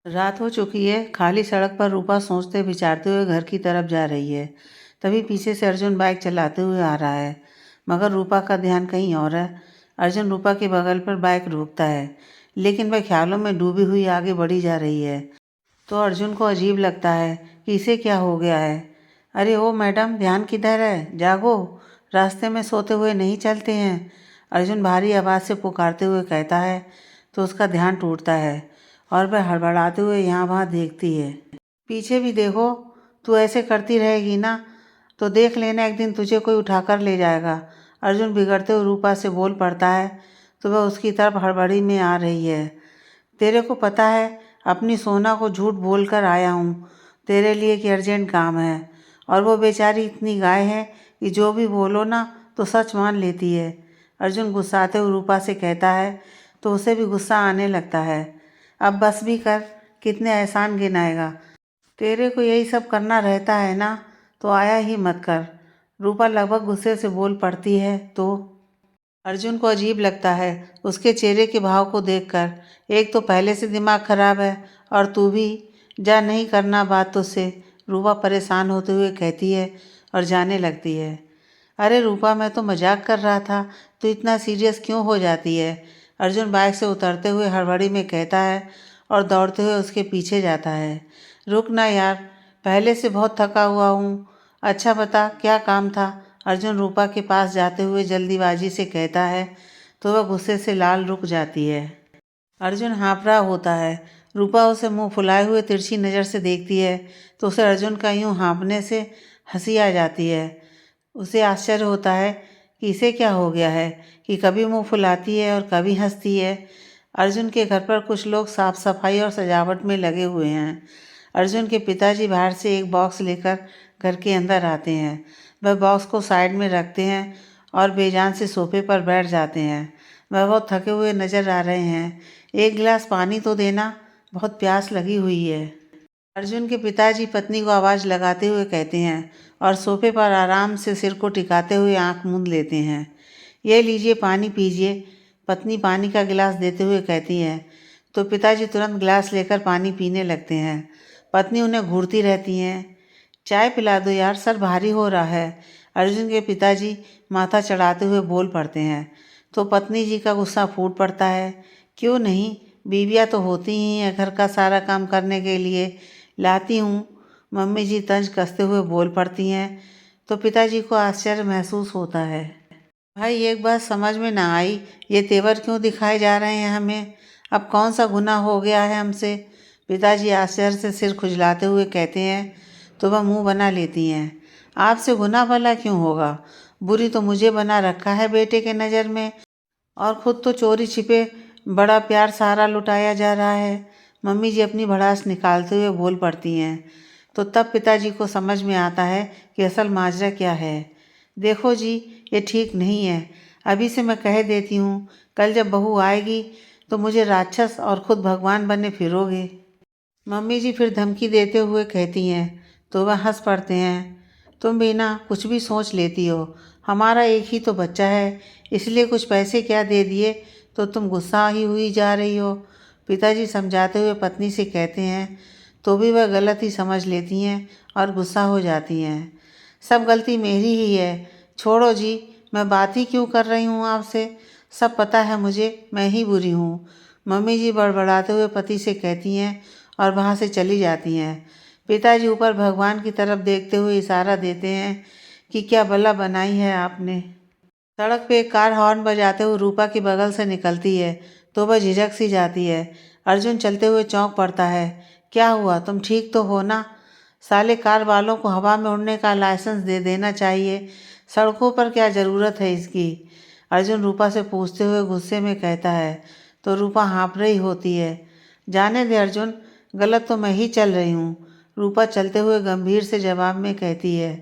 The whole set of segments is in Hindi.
रात हो चुकी है। खाली सड़क पर रूपा सोचते विचारते हुए घर की तरफ जा रही है। तभी पीछे से अर्जुन बाइक चलाते हुए आ रहा है, मगर रूपा का ध्यान कहीं और है। अर्जुन रूपा के बगल पर बाइक रोकता है, लेकिन वह ख्यालों में डूबी हुई आगे बढ़ी जा रही है। तो अर्जुन को अजीब लगता है कि इसे क्या हो गया है। अरे ओ मैडम, ध्यान किधर है? जागो, रास्ते में सोते हुए नहीं चलते हैं। अर्जुन भारी आवाज़ से पुकारते हुए कहता है तो उसका ध्यान टूटता है और वह हड़बड़ाते हुए यहाँ वहाँ देखती है। पीछे भी देखो, तू ऐसे करती रहेगी ना तो देख लेना एक दिन तुझे कोई उठाकर ले जाएगा। अर्जुन बिगड़ते हुए रूपा से बोल पड़ता है तो वह उसकी तरफ हड़बड़ी में आ रही है। तेरे को पता है, अपनी सोना को झूठ बोलकर आया हूँ तेरे लिए कि अर्जेंट काम है, और वो बेचारी इतनी गाय है कि जो भी बोलो ना तो सच मान लेती है। अर्जुन गुस्साते हुए रूपा से कहता है तो उसे भी गुस्सा आने लगता है। अब बस भी कर, कितने एहसान गिनाएगा। तेरे को यही सब करना रहता है ना, तो आया ही मत कर। रूपा लगभग गुस्से से बोल पड़ती है तो अर्जुन को अजीब लगता है उसके चेहरे के भाव को देखकर। एक तो पहले से दिमाग खराब है और तू भी जा, नहीं करना बात तुझसे। रूपा परेशान होते हुए कहती है और जाने लगती है। अरे रूपा, मैं तो मजाक कर रहा था, तू इतना सीरियस क्यों हो जाती है? अर्जुन बाइक से उतरते हुए हड़बड़ी में कहता है और दौड़ते हुए उसके पीछे जाता है। रुक ना यार, पहले से बहुत थका हुआ हूँ। अच्छा बता, क्या काम था? अर्जुन रूपा के पास जाते हुए जल्दीबाजी से कहता है तो वह गुस्से से लाल रुक जाती है। अर्जुन हाँफ रहा होता है। रूपा उसे मुंह फुलाए हुए तिरछी नज़र से देखती है तो उसे अर्जुन का यूं हाँफने से हंसी आ जाती है। उसे आश्चर्य होता है कि इसे क्या हो गया है कि कभी मुंह फुलाती है और कभी हंसती है। अर्जुन के घर पर कुछ लोग साफ सफाई और सजावट में लगे हुए हैं। अर्जुन के पिताजी बाहर से एक बॉक्स लेकर घर के अंदर आते हैं। वह बॉक्स को साइड में रखते हैं और बेजान से सोफे पर बैठ जाते हैं। वह बहुत थके हुए नजर आ रहे हैं। एक गिलास पानी तो देना, बहुत प्यास लगी हुई है। अर्जुन के पिताजी पत्नी को आवाज़ लगाते हुए कहते हैं और सोफे पर आराम से सिर को टिकाते हुए आंख मूंद लेते हैं। ये लीजिए, पानी पीजिए, पत्नी पानी का गिलास देते हुए कहती है तो पिताजी तुरंत गिलास लेकर पानी पीने लगते हैं। पत्नी उन्हें घूरती रहती हैं। चाय पिला दो यार, सर भारी हो रहा है। अर्जुन के पिताजी माथा चढ़ाते हुए बोल पड़ते हैं तो पत्नी जी का गुस्सा फूट पड़ता है। क्यों नहीं, बीवियाँ तो होती ही हैं घर का सारा काम करने के लिए। लाती हूँ, मम्मी जी तंज कसते हुए बोल पड़ती हैं तो पिताजी को आश्चर्य महसूस होता है। भाई, एक बात समझ में ना आई, ये तेवर क्यों दिखाए जा रहे हैं हमें? अब कौन सा गुनाह हो गया है हमसे? पिताजी आश्चर्य से सिर खुजलाते हुए कहते हैं तो वह मुंह बना लेती हैं। आपसे गुनाह भला क्यों होगा? बुरी तो मुझे बना रखा है बेटे के नज़र में, और खुद तो चोरी छिपे बड़ा प्यार सहारा लुटाया जा रहा है। मम्मी जी अपनी भड़ास निकालते हुए बोल पड़ती हैं तो तब पिताजी को समझ में आता है कि असल माजरा क्या है। देखो जी, ये ठीक नहीं है। अभी से मैं कह देती हूँ, कल जब बहू आएगी तो मुझे राक्षस और खुद भगवान बने फिरोगे। मम्मी जी फिर धमकी देते हुए कहती हैं तो वह हंस पड़ते हैं। तुम भी ना कुछ भी सोच लेती हो। हमारा एक ही तो बच्चा है, इसलिए कुछ पैसे क्या दे दिए तो तुम गुस्सा ही हुई जा रही हो। पिताजी समझाते हुए पत्नी से कहते हैं तो भी वह गलत ही समझ लेती हैं और गुस्सा हो जाती हैं। सब गलती मेरी ही है, छोड़ो जी, मैं बात ही क्यों कर रही हूँ आपसे। सब पता है मुझे, मैं ही बुरी हूँ। मम्मी जी बड़बड़ाते हुए पति से कहती हैं और वहाँ से चली जाती हैं। पिताजी ऊपर भगवान की तरफ देखते हुए इशारा देते हैं कि क्या भला बनाई है आपने। सड़क पे एक कार हॉर्न बजाते हुए रूपा के बगल से निकलती है तो वह झिझक सी जाती है। अर्जुन चलते हुए चौंक पड़ता है। क्या हुआ, तुम ठीक तो हो ना? साले कार वालों को हवा में उड़ने का लाइसेंस दे देना चाहिए, सड़कों पर क्या ज़रूरत है इसकी? अर्जुन रूपा से पूछते हुए गुस्से में कहता है तो रूपा हाँफ रही होती है। जाने दे अर्जुन, गलत तो मैं ही चल रही हूँ, रूपा चलते हुए गंभीर से जवाब में कहती है।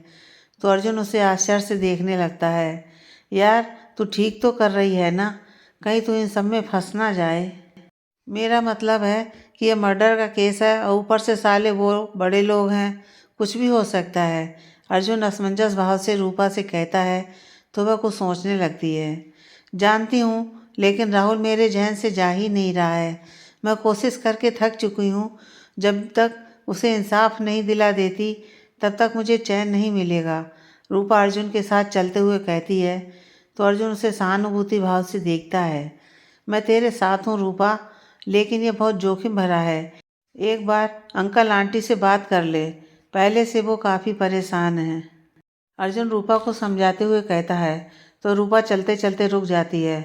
तो अर्जुन उसे आश्चर्य से देखने लगता है। यार, तू ठीक तो कर रही है ना? कहीं तू इन सब में फंस ना जाए। मेरा मतलब है कि ये मर्डर का केस है और ऊपर से साले वो बड़े लोग हैं, कुछ भी हो सकता है। अर्जुन असमंजस भाव से रूपा से कहता है तो वह कुछ सोचने लगती है। जानती हूँ, लेकिन राहुल मेरे जहन से जा ही नहीं रहा है। मैं कोशिश करके थक चुकी हूँ। जब तक उसे इंसाफ नहीं दिला देती तब तक मुझे चैन नहीं मिलेगा। रूपा अर्जुन के साथ चलते हुए कहती है तो अर्जुन उसे सहानुभूति भाव से देखता है। मैं तेरे साथ हूँ रूपा, लेकिन ये बहुत जोखिम भरा है। एक बार अंकल आंटी से बात कर ले, पहले से वो काफ़ी परेशान हैं। अर्जुन रूपा को समझाते हुए कहता है तो रूपा चलते चलते रुक जाती है।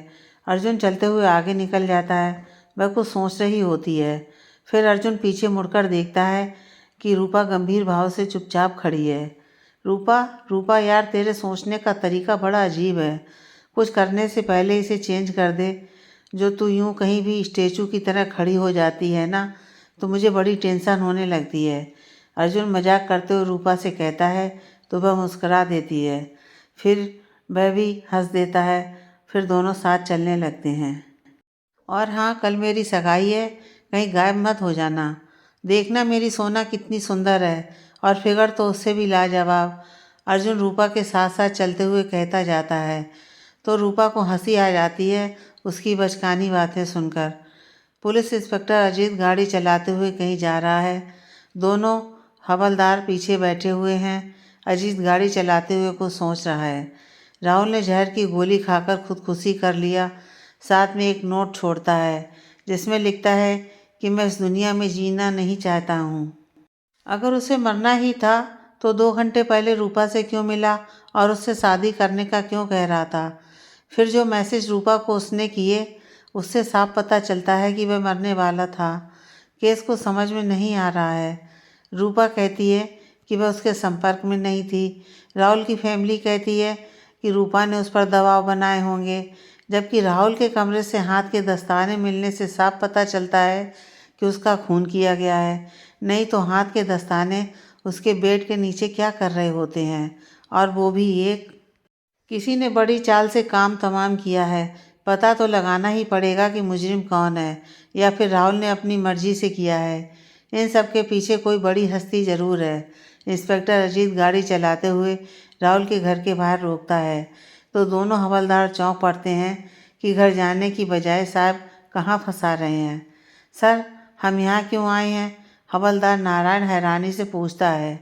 अर्जुन चलते हुए आगे निकल जाता है। वह कुछ सोच रही होती है। फिर अर्जुन पीछे मुड़कर देखता है कि रूपा गंभीर भाव से चुपचाप खड़ी है। रूपा रूपा यार, तेरे सोचने का तरीका बड़ा अजीब है। कुछ करने से पहले इसे चेंज कर दे। जो तू यूँ कहीं भी स्टेचू की तरह खड़ी हो जाती है ना, तो मुझे बड़ी टेंशन होने लगती है। अर्जुन मजाक करते हुए रूपा से कहता है तो वह मुस्करा देती है। फिर वह भी हंस देता है। फिर दोनों साथ चलने लगते हैं। और हाँ, कल मेरी सगाई है, कहीं गायब मत हो जाना। देखना मेरी सोना कितनी सुंदर है, और फिगर तो उससे भी लाजवाब। अर्जुन रूपा के साथ साथ चलते हुए कहता जाता है तो रूपा को हंसी आ जाती है उसकी बचकानी बातें सुनकर। पुलिस इंस्पेक्टर अजीत गाड़ी चलाते हुए कहीं जा रहा है। दोनों हवलदार पीछे बैठे हुए हैं। अजीत गाड़ी चलाते हुए कुछ सोच रहा है। राहुल ने जहर की गोली खाकर खुदकुशी कर लिया। साथ में एक नोट छोड़ता है जिसमें लिखता है कि मैं इस दुनिया में जीना नहीं चाहता हूँ। अगर उसे मरना ही था तो 2 घंटे पहले रूपा से क्यों मिला और उससे शादी करने का क्यों कह रहा था। फिर जो मैसेज रूपा को उसने किए, उससे साफ पता चलता है कि वह मरने वाला था। केस को समझ में नहीं आ रहा है। रूपा कहती है कि वह उसके संपर्क में नहीं थी। राहुल की फैमिली कहती है कि रूपा ने उस पर दबाव बनाए होंगे, जबकि राहुल के कमरे से हाथ के दस्ताने मिलने से साफ पता चलता है कि उसका खून किया गया है। नहीं तो हाथ के दस्ताने उसके बेड के नीचे क्या कर रहे होते हैं, और वो भी एक किसी ने बड़ी चाल से काम तमाम किया है। पता तो लगाना ही पड़ेगा कि मुजरिम कौन है, या फिर राहुल ने अपनी मर्जी से किया है। इन सब के पीछे कोई बड़ी हस्ती ज़रूर है। इंस्पेक्टर अजीत गाड़ी चलाते हुए राहुल के घर के बाहर रोकता है तो दोनों हवलदार चौंक पड़ते हैं कि घर जाने की बजाय साहब कहाँ फंसा रहे हैं। सर, हम यहाँ क्यों आए हैं? हवलदार नारायण हैरानी से पूछता है।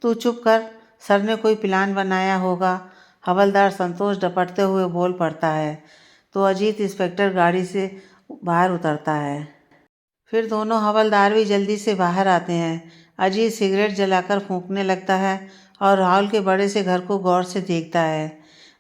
तू चुप कर, सर ने कोई प्लान बनाया होगा, हवलदार संतोष डपटते हुए बोल पड़ता है। तो अजीत इंस्पेक्टर गाड़ी से बाहर उतरता है। फिर दोनों हवलदार भी जल्दी से बाहर आते हैं। अजीत सिगरेट जलाकर फूंकने लगता है और राहुल के बड़े से घर को गौर से देखता है।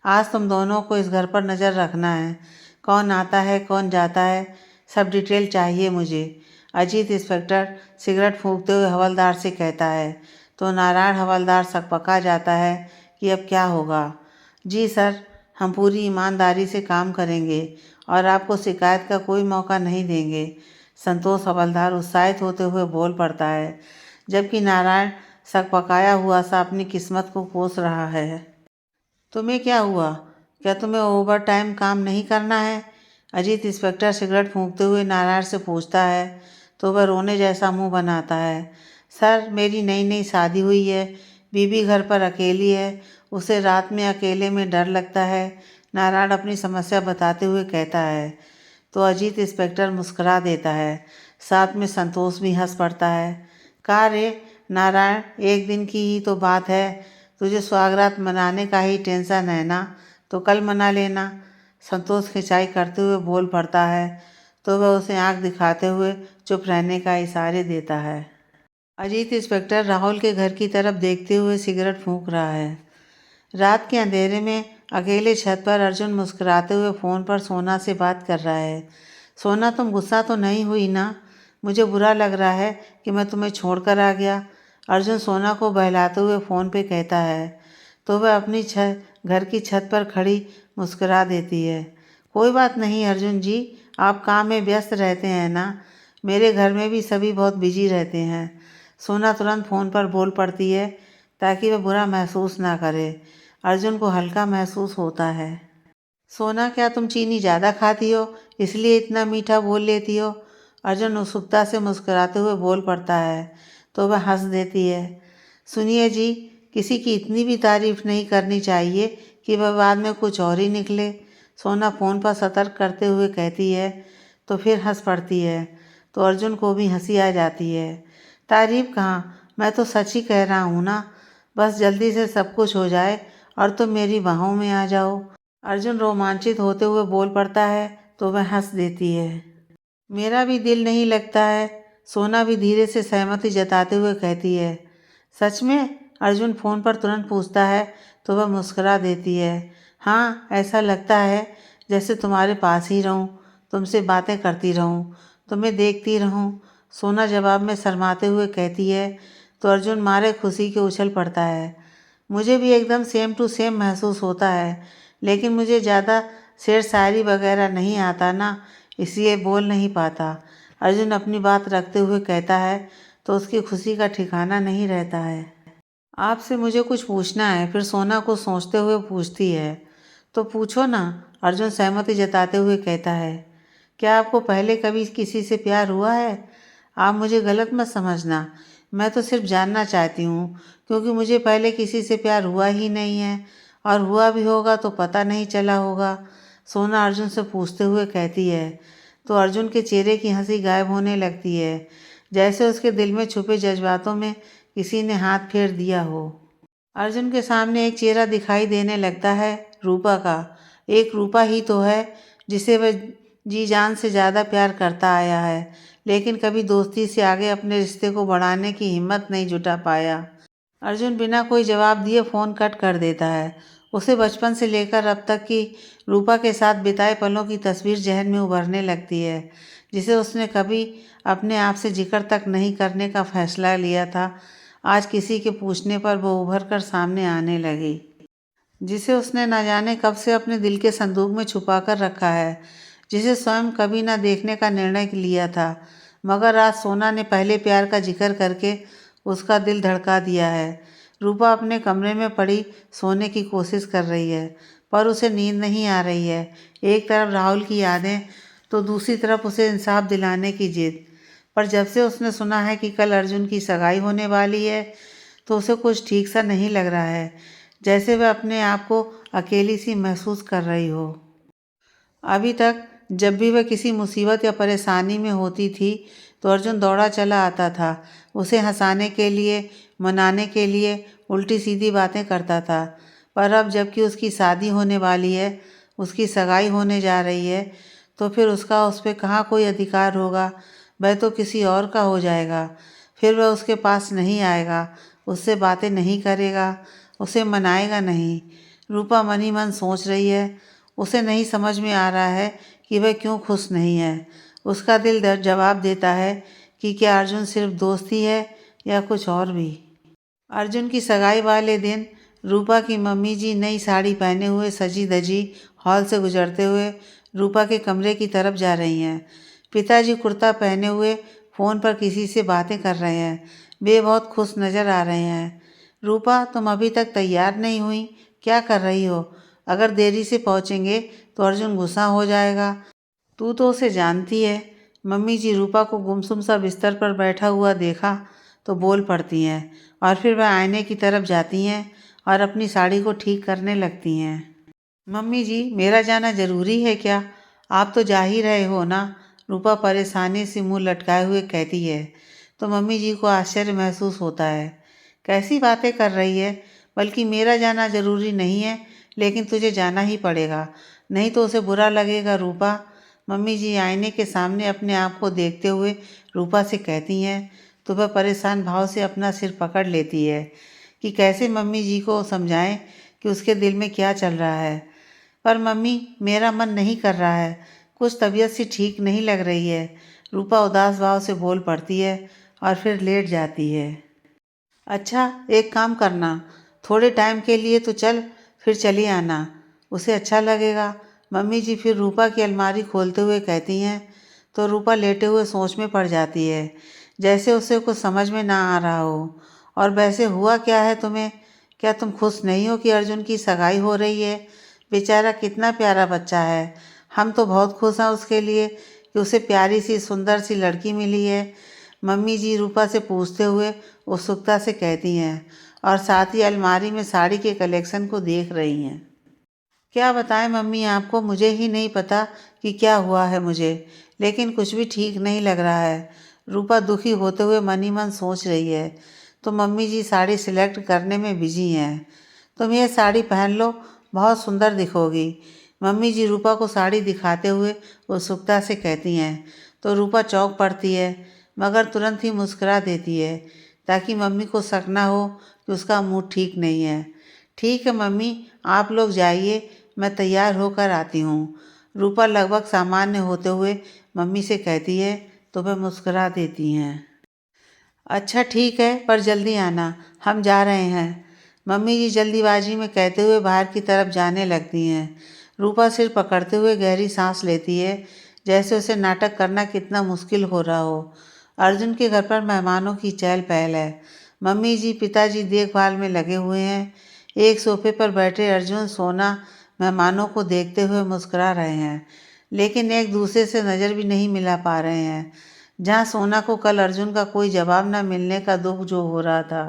आज तुम दोनों को इस घर पर नज़र रखना है। कौन आता है, कौन जाता है, सब डिटेल चाहिए मुझे। अजीत इंस्पेक्टर सिगरेट फूंकते हुए हवलदार से कहता है तो नारायण हवलदार सकपका जाता है कि अब क्या होगा। जी सर, हम पूरी ईमानदारी से काम करेंगे और आपको शिकायत का कोई मौका नहीं देंगे, संतोष हवलदार उत्साहित होते हुए बोल पड़ता है, जबकि नारायण सकपकाया हुआ सा अपनी किस्मत को कोस रहा है। तुम्हें क्या हुआ? क्या तुम्हें ओवर टाइम काम नहीं करना है? अजीत इंस्पेक्टर सिगरेट फूंकते हुए नारायण से पूछता है तो वह रोने जैसा मुंह बनाता है। सर, मेरी नई नई शादी हुई है, बीबी घर पर अकेली है, उसे रात में अकेले में डर लगता है, नारायण अपनी समस्या बताते हुए कहता है। तो अजीत इंस्पेक्टर मुस्कुरा देता है। साथ में संतोष भी हंस पड़ता है। कहा रे नारायण, एक दिन की ही तो बात है, तुझे सुहागरात मनाने का ही टेंशन है ना, तो कल मना लेना, संतोष खिंचाई करते हुए बोल पड़ता है। तो वह उसे आंख दिखाते हुए चुप रहने का इशारे देता है। अजीत इंस्पेक्टर राहुल के घर की तरफ देखते हुए सिगरेट फूंक रहा है। रात के अंधेरे में अकेले छत पर अर्जुन मुस्कुराते हुए फ़ोन पर सोना से बात कर रहा है। सोना, तुम गुस्सा तो नहीं हुई ना? मुझे बुरा लग रहा है कि मैं तुम्हें छोड़कर आ गया, अर्जुन सोना को बहलाते हुए फ़ोन पे कहता है। तो वह अपनी घर की छत पर खड़ी मुस्कुरा देती है। कोई बात नहीं अर्जुन जी, आप काम में व्यस्त रहते हैं ना, मेरे घर में भी सभी बहुत बिजी रहते हैं। सोना तुरंत फ़ोन पर बोल पड़ती है ताकि वह बुरा महसूस ना करे। अर्जुन को हल्का महसूस होता है। सोना, क्या तुम चीनी ज़्यादा खाती हो, इसलिए इतना मीठा बोल लेती हो? अर्जुन उत्सुकता से मुस्कुराते हुए बोल पड़ता है तो वह हंस देती है। सुनिए जी, किसी की इतनी भी तारीफ नहीं करनी चाहिए कि वह बाद में कुछ और ही निकले, सोना फ़ोन पर सतर्क करते हुए कहती है। तो फिर हंस पड़ती है। तो अर्जुन को भी हंसी आ जाती है। तारीफ कहाँ, मैं तो सच ही कह रहा हूँ ना, बस जल्दी से सब कुछ हो जाए और तुम मेरी बाहों में आ जाओ। अर्जुन रोमांचित होते हुए बोल पड़ता है तो वह हंस देती है। मेरा भी दिल नहीं लगता है, सोना भी धीरे से सहमति जताते हुए कहती है। सच में? अर्जुन फ़ोन पर तुरंत पूछता है तो वह मुस्कुरा देती है। हाँ, ऐसा लगता है जैसे तुम्हारे पास ही रहूं, तुमसे बातें करती रहूं, तुम्हें देखती रहूं। सोना जवाब में शर्माते हुए कहती है तो अर्जुन मारे खुशी के उछल पड़ता है। मुझे भी एकदम सेम टू सेम महसूस होता है, लेकिन मुझे ज़्यादा शेर शायरी वगैरह नहीं आता ना, इसलिए बोल नहीं पाता। अर्जुन अपनी बात रखते हुए कहता है तो उसकी खुशी का ठिकाना नहीं रहता है। आपसे मुझे कुछ पूछना है, फिर सोना को सोचते हुए पूछती है। तो पूछो ना, अर्जुन सहमति जताते हुए कहता है। क्या आपको पहले कभी किसी से प्यार हुआ है? आप मुझे गलत मत समझना, मैं तो सिर्फ जानना चाहती हूँ, क्योंकि मुझे पहले किसी से प्यार हुआ ही नहीं है, और हुआ भी होगा तो पता नहीं चला होगा। सोना अर्जुन से पूछते हुए कहती है तो अर्जुन के चेहरे की हंसी गायब होने लगती है, जैसे उसके दिल में छुपे जज्बातों में किसी ने हाथ फेर दिया हो। अर्जुन के सामने एक चेहरा दिखाई देने लगता है, रूपा का। एक रूपा ही तो है जिसे वह जी जान से ज़्यादा प्यार करता आया है, लेकिन कभी दोस्ती से आगे अपने रिश्ते को बढ़ाने की हिम्मत नहीं जुटा पाया। अर्जुन बिना कोई जवाब दिए फ़ोन कट कर देता है। उसे बचपन से लेकर अब तक की रूपा के साथ बिताए पलों की तस्वीर जहन में उभरने लगती है, जिसे उसने कभी अपने आप से जिक्र तक नहीं करने का फैसला लिया था। आज किसी के पूछने पर वो उभर कर सामने आने लगी, जिसे उसने न जाने कब से अपने दिल के संदूक में छुपा कर रखा है, जिसे स्वयं कभी न देखने का निर्णय लिया था। मगर आज सोना ने पहले प्यार का जिक्र करके उसका दिल धड़का दिया है। रूपा अपने कमरे में पड़ी सोने की कोशिश कर रही है, पर उसे नींद नहीं आ रही है। एक तरफ राहुल की यादें तो दूसरी तरफ उसे इंसाफ दिलाने की जिद। पर जब से उसने सुना है कि कल अर्जुन की सगाई होने वाली है, तो उसे कुछ ठीक सा नहीं लग रहा है, जैसे वह अपने आप को अकेली सी महसूस कर रही हो। अभी तक जब भी वह किसी मुसीबत या परेशानी में होती थी तो अर्जुन दौड़ा चला आता था, उसे हंसाने के लिए, मनाने के लिए उल्टी सीधी बातें करता था। पर अब जबकि उसकी शादी होने वाली है, उसकी सगाई होने जा रही है, तो फिर उसका उस पर कहाँ कोई अधिकार होगा। वह तो किसी और का हो जाएगा। फिर वह उसके पास नहीं आएगा, उससे बातें नहीं करेगा, उसे मनाएगा नहीं। रूपा मन ही मन सोच रही है। उसे नहीं समझ में आ रहा है कि वह क्यों खुश नहीं है। उसका दिल जवाब देता है कि क्या अर्जुन सिर्फ दोस्त ही है या कुछ और भी। अर्जुन की सगाई वाले दिन रूपा की मम्मी जी नई साड़ी पहने हुए सजी धजी हॉल से गुजरते हुए रूपा के कमरे की तरफ जा रही हैं। पिताजी कुर्ता पहने हुए फ़ोन पर किसी से बातें कर रहे हैं। वे बहुत खुश नज़र आ रहे हैं। रूपा, तुम अभी तक तैयार नहीं हुई, क्या कर रही हो? अगर देरी से पहुँचेंगे तो अर्जुन गुस्सा हो जाएगा। तू तो उसे जानती है। मम्मी जी रूपा को गुमसुम सा बिस्तर पर बैठा हुआ देखा तो बोल पड़ती हैं, और फिर वह आईने की तरफ जाती हैं और अपनी साड़ी को ठीक करने लगती हैं। मम्मी जी, मेरा जाना ज़रूरी है क्या? आप तो जा ही रहे हो ना? रूपा परेशानी से मुंह लटकाए हुए कहती है। तो मम्मी जी को आश्चर्य महसूस होता है। कैसी बातें कर रही है? बल्कि मेरा जाना ज़रूरी नहीं है, लेकिन तुझे जाना ही पड़ेगा, नहीं तो उसे बुरा लगेगा। रूपा, मम्मी जी आईने के सामने अपने आप को देखते हुए रूपा से कहती हैं, तो वह परेशान भाव से अपना सिर पकड़ लेती है कि कैसे मम्मी जी को समझाएं कि उसके दिल में क्या चल रहा है। पर मम्मी, मेरा मन नहीं कर रहा है, कुछ तबीयत सी ठीक नहीं लग रही है। रूपा उदास भाव से बोल पड़ती है और फिर लेट जाती है। अच्छा, एक काम करना, थोड़े टाइम के लिए तो चल, फिर चली आना, उसे अच्छा लगेगा। मम्मी जी फिर रूपा की अलमारी खोलते हुए कहती हैं, तो रूपा लेटे हुए सोच में पड़ जाती है, जैसे उसे कुछ समझ में ना आ रहा हो। और वैसे हुआ क्या है तुम्हें? क्या तुम खुश नहीं हो कि अर्जुन की सगाई हो रही है? बेचारा कितना प्यारा बच्चा है। हम तो बहुत खुश हैं उसके लिए कि उसे प्यारी सी सुंदर सी लड़की मिली है। मम्मी जी रूपा से पूछते हुए उत्सुकता से कहती हैं, और साथ ही अलमारी में साड़ी के कलेक्शन को देख रही हैं। क्या बताएं मम्मी आपको, मुझे ही नहीं पता कि क्या हुआ है मुझे, लेकिन कुछ भी ठीक नहीं लग रहा है। रूपा दुखी होते हुए मन ही मन सोच रही है। तो मम्मी जी साड़ी सिलेक्ट करने में बिजी हैं। तुम ये साड़ी पहन लो, बहुत सुंदर दिखोगी। मम्मी जी रूपा को साड़ी दिखाते हुए उत्सुकता से कहती हैं। तो रूपा चौंक पड़ती है, मगर तुरंत ही मुस्कुरा देती है, ताकि मम्मी को शक ना हो कि उसका मूड ठीक नहीं है। ठीक है मम्मी, आप लोग जाइए, मैं तैयार होकर आती हूँ। रूपा लगभग सामान्य होते हुए मम्मी से कहती है, तो वह मुस्कुरा देती हैं। अच्छा ठीक है, पर जल्दी आना, हम जा रहे हैं। मम्मी जी जल्दीबाजी में कहते हुए बाहर की तरफ जाने लगती हैं। रूपा सिर पकड़ते हुए गहरी सांस लेती है, जैसे उसे नाटक करना कितना मुश्किल हो रहा हो। अर्जुन के घर पर मेहमानों की चहल पहल है। मम्मी जी पिताजी देखभाल में लगे हुए हैं। एक सोफे पर बैठे अर्जुन सोना मेहमानों को देखते हुए मुस्कुरा रहे हैं, लेकिन एक दूसरे से नज़र भी नहीं मिला पा रहे हैं। जहाँ सोना को कल अर्जुन का कोई जवाब न मिलने का दुख जो हो रहा था,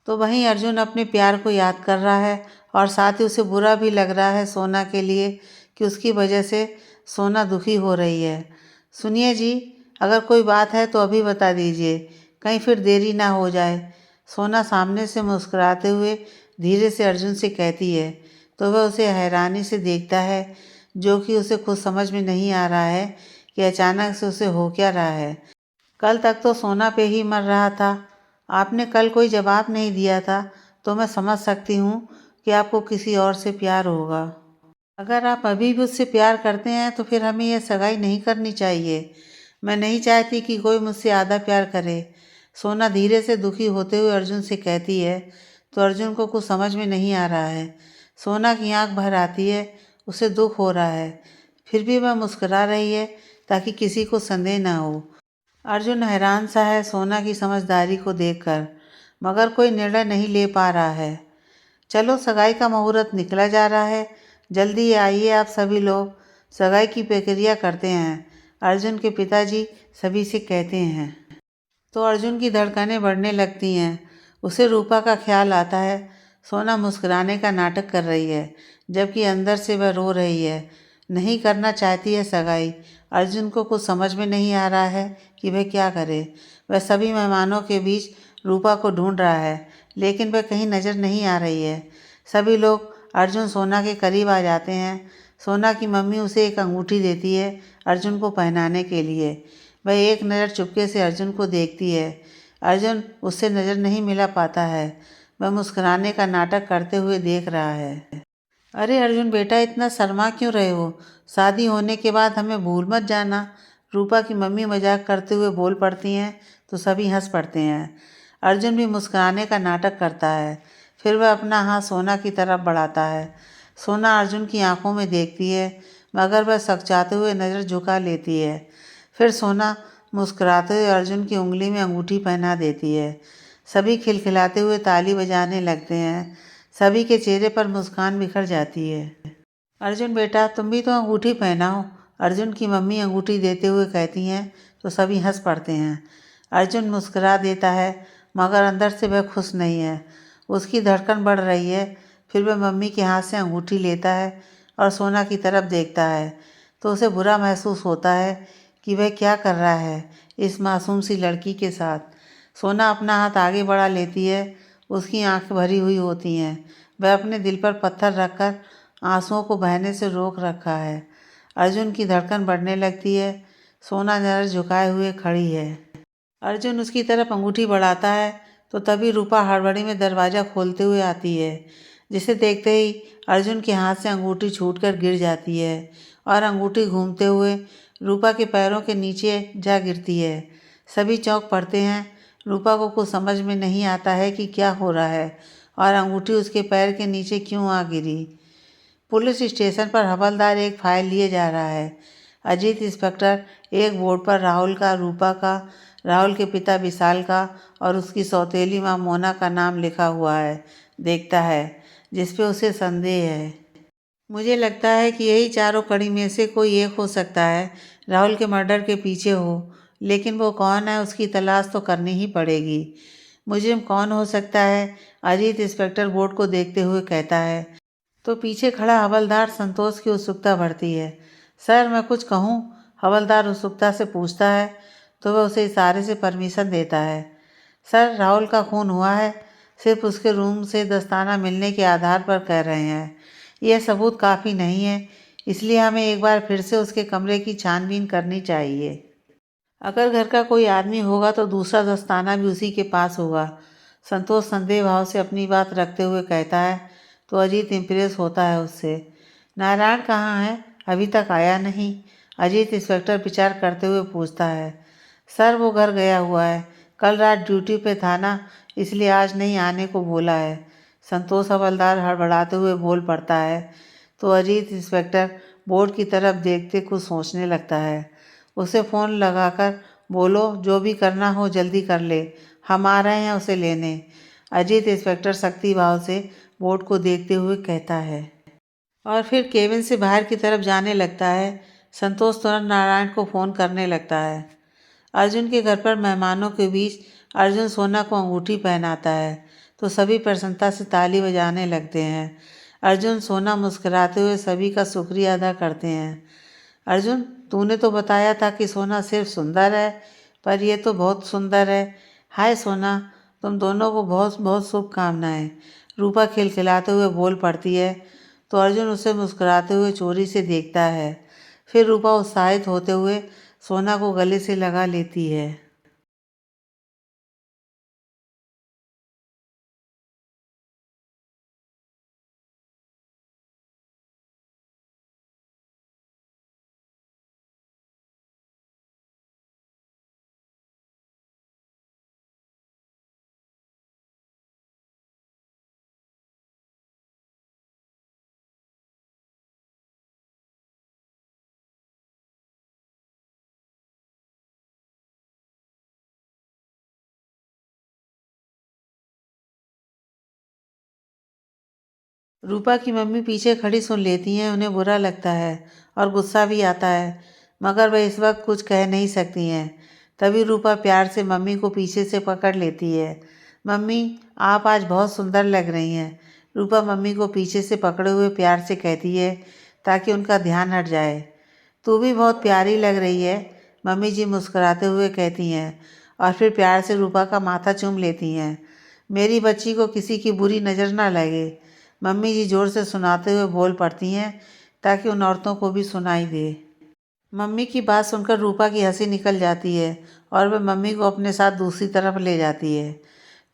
तो वहीं अर्जुन अपने प्यार को याद कर रहा है, और साथ ही उसे बुरा भी लग रहा है सोना के लिए कि उसकी वजह से सोना दुखी हो रही है। सुनिए जी, अगर कोई बात है तो अभी बता दीजिए, कहीं फिर देरी ना हो जाए। सोना सामने से मुस्कुराते हुए धीरे से अर्जुन से कहती है। तो वह उसे हैरानी से देखता है, जो कि उसे खुद समझ में नहीं आ रहा है कि अचानक से उसे हो क्या रहा है। कल तक तो सोना पे ही मर रहा था। आपने कल कोई जवाब नहीं दिया था, तो मैं समझ सकती हूँ कि आपको किसी और से प्यार होगा। अगर आप अभी भी उससे प्यार करते हैं तो फिर हमें यह सगाई नहीं करनी चाहिए। मैं नहीं चाहती कि कोई मुझसे आधा प्यार करे। सोना धीरे से दुखी होते हुए अर्जुन से कहती है। तो अर्जुन को कुछ समझ में नहीं आ रहा है। सोना की आंख भर आती है, उसे दुख हो रहा है, फिर भी वह मुस्कुरा रही है ताकि किसी को संदेह ना हो। अर्जुन हैरान सा है सोना की समझदारी को देखकर, मगर कोई निर्णय नहीं ले पा रहा है। चलो सगाई का मुहूर्त निकला जा रहा है, जल्दी आइए आप सभी लोग, सगाई की प्रक्रिया करते हैं, अर्जुन के पिताजी सभी से कहते हैं। तो अर्जुन की धड़कनें बढ़ने लगती हैं। उसे रूपा का ख्याल आता है। सोना मुस्कुराने का नाटक कर रही है, जबकि अंदर से वह रो रही है। नहीं करना चाहती है सगाई। अर्जुन को कुछ समझ में नहीं आ रहा है कि वह क्या करे। वह सभी मेहमानों के बीच रूपा को ढूंढ रहा है, लेकिन वह कहीं नज़र नहीं आ रही है। सभी लोग अर्जुन सोना के करीब आ जाते हैं। सोना की मम्मी उसे एक अंगूठी देती है अर्जुन को पहनाने के लिए। वह एक नज़र चुपके से अर्जुन को देखती है। अर्जुन उससे नज़र नहीं मिला पाता है। वह मुस्कुराने का नाटक करते हुए देख रहा है। अरे अर्जुन बेटा, इतना शर्मा क्यों रहे हो? शादी होने के बाद हमें भूल मत जाना। रूपा की मम्मी मजाक करते हुए बोल पड़ती हैं, तो सभी हंस पड़ते हैं। अर्जुन भी मुस्कुराने का नाटक करता है। फिर वह अपना हाथ सोना की तरफ बढ़ाता है। सोना अर्जुन की आंखों में देखती है, मगर वह सकचाते हुए नज़र झुका लेती है। फिर सोना मुस्कुराते हुए अर्जुन की उंगली में अंगूठी पहना देती है। सभी खिलखिलाते हुए ताली बजाने लगते हैं। सभी के चेहरे पर मुस्कान बिखर जाती है। अर्जुन बेटा, तुम भी तो अंगूठी पहनाओ, अर्जुन की मम्मी अंगूठी देते हुए कहती हैं, तो सभी हंस पड़ते हैं। अर्जुन मुस्कुरा देता है, मगर अंदर से वह खुश नहीं है। उसकी धड़कन बढ़ रही है। फिर वह मम्मी के हाथ से अंगूठी लेता है और सोना की तरफ देखता है, तो उसे बुरा महसूस होता है कि वह क्या कर रहा है इस मासूम सी लड़की के साथ। सोना अपना हाथ आगे बढ़ा लेती है। उसकी आंखें भरी हुई होती हैं। वह अपने दिल पर पत्थर रखकर आंसुओं को बहने से रोक रखा है। अर्जुन की धड़कन बढ़ने लगती है। सोना नज़र झुकाए हुए खड़ी है। अर्जुन उसकी तरफ अंगूठी बढ़ाता है, तो तभी रूपा हड़बड़ी में दरवाज़ा खोलते हुए आती है, जिसे देखते ही अर्जुन के हाथ से अंगूठी छूटकर गिर जाती है और अंगूठी घूमते हुए रूपा के पैरों के नीचे जा गिरती है। सभी चौंक पड़ते हैं। रूपा को कुछ समझ में नहीं आता है कि क्या हो रहा है और अंगूठी उसके पैर के नीचे क्यों आ गिरी। पुलिस स्टेशन पर हवलदार एक फाइल लिए जा रहा है। अजीत इंस्पेक्टर एक बोर्ड पर राहुल का, रूपा का, राहुल के पिता विशाल का और उसकी सौतेली माँ मोना का नाम लिखा हुआ है देखता है, जिस पे उसे संदेह है। मुझे लगता है कि यही चारों कड़ी में से कोई एक हो सकता है, राहुल के मर्डर के पीछे हो, लेकिन वो कौन है उसकी तलाश तो करनी ही पड़ेगी। मुजरिम कौन हो सकता है? अजीत इंस्पेक्टर बोर्ड को देखते हुए कहता है। तो पीछे खड़ा हवलदार संतोष की उत्सुकता बढ़ती है। सर, मैं कुछ कहूँ? हवलदार उत्सुकता से पूछता है तो वह उसे इशारे से परमिशन देता है। सर, राहुल का खून हुआ है, सिर्फ उसके रूम से दस्ताना मिलने के आधार पर कह रहे हैं। यह सबूत काफ़ी नहीं है, इसलिए हमें एक बार फिर से उसके कमरे की छानबीन करनी चाहिए। अगर घर का कोई आदमी होगा तो दूसरा दस्ताना भी उसी के पास होगा। संतोष संदेह भाव से अपनी बात रखते हुए कहता है तो अजीत इम्प्रेस होता है उससे। नारायण कहाँ है? अभी तक आया नहीं। अजीत इंस्पेक्टर विचार करते हुए पूछता है। सर, वो घर गया हुआ है, कल रात ड्यूटी पे था ना, इसलिए आज नहीं आने को बोला है। संतोष हवलदार हड़बड़ाते हुए बोल पड़ता है तो अजीत इंस्पेक्टर बोर्ड की तरफ देखते कुछ सोचने लगता है। उसे फ़ोन लगाकर बोलो जो भी करना हो जल्दी कर ले, हम आ रहे हैं उसे लेने। अजीत इंस्पेक्टर शक्ति भाव से बोर्ड को देखते हुए कहता है और फिर केबिन से बाहर की तरफ जाने लगता है। संतोष तुरंत नारायण को फ़ोन करने लगता है। अर्जुन के घर पर मेहमानों के बीच अर्जुन सोना को अंगूठी पहनाता है तो सभी प्रसन्नता से ताली बजाने लगते हैं। अर्जुन सोना मुस्कुराते हुए सभी का शुक्रिया अदा करते हैं। अर्जुन, तूने तो बताया था कि सोना सिर्फ सुंदर है, पर यह तो बहुत सुंदर है। हाय सोना, तुम दोनों को बहुत बहुत शुभकामनाएं। रूपा खिलखिलाते हुए बोल पड़ती है तो अर्जुन उसे मुस्कुराते हुए चोरी से देखता है। फिर रूपा उत्साहित होते हुए सोना को गले से लगा लेती है। रूपा की मम्मी पीछे खड़ी सुन लेती हैं। उन्हें बुरा लगता है और गुस्सा भी आता है, मगर वह इस वक्त कुछ कह नहीं सकती हैं। तभी रूपा प्यार से मम्मी को पीछे से पकड़ लेती है। मम्मी, आप आज बहुत सुंदर लग रही हैं। रूपा मम्मी को पीछे से पकड़े हुए प्यार से कहती है ताकि उनका ध्यान हट जाए। तू भी बहुत प्यारी लग रही है, मम्मी जी मुस्कुराते हुए कहती हैं और फिर प्यार से रूपा का माथा चूम लेती हैं। मेरी बच्ची को किसी की बुरी नज़र ना लगे, मम्मी जी जोर से सुनाते हुए बोल पड़ती हैं ताकि उन औरतों को भी सुनाई दे। मम्मी की बात सुनकर रूपा की हंसी निकल जाती है और वह मम्मी को अपने साथ दूसरी तरफ ले जाती है।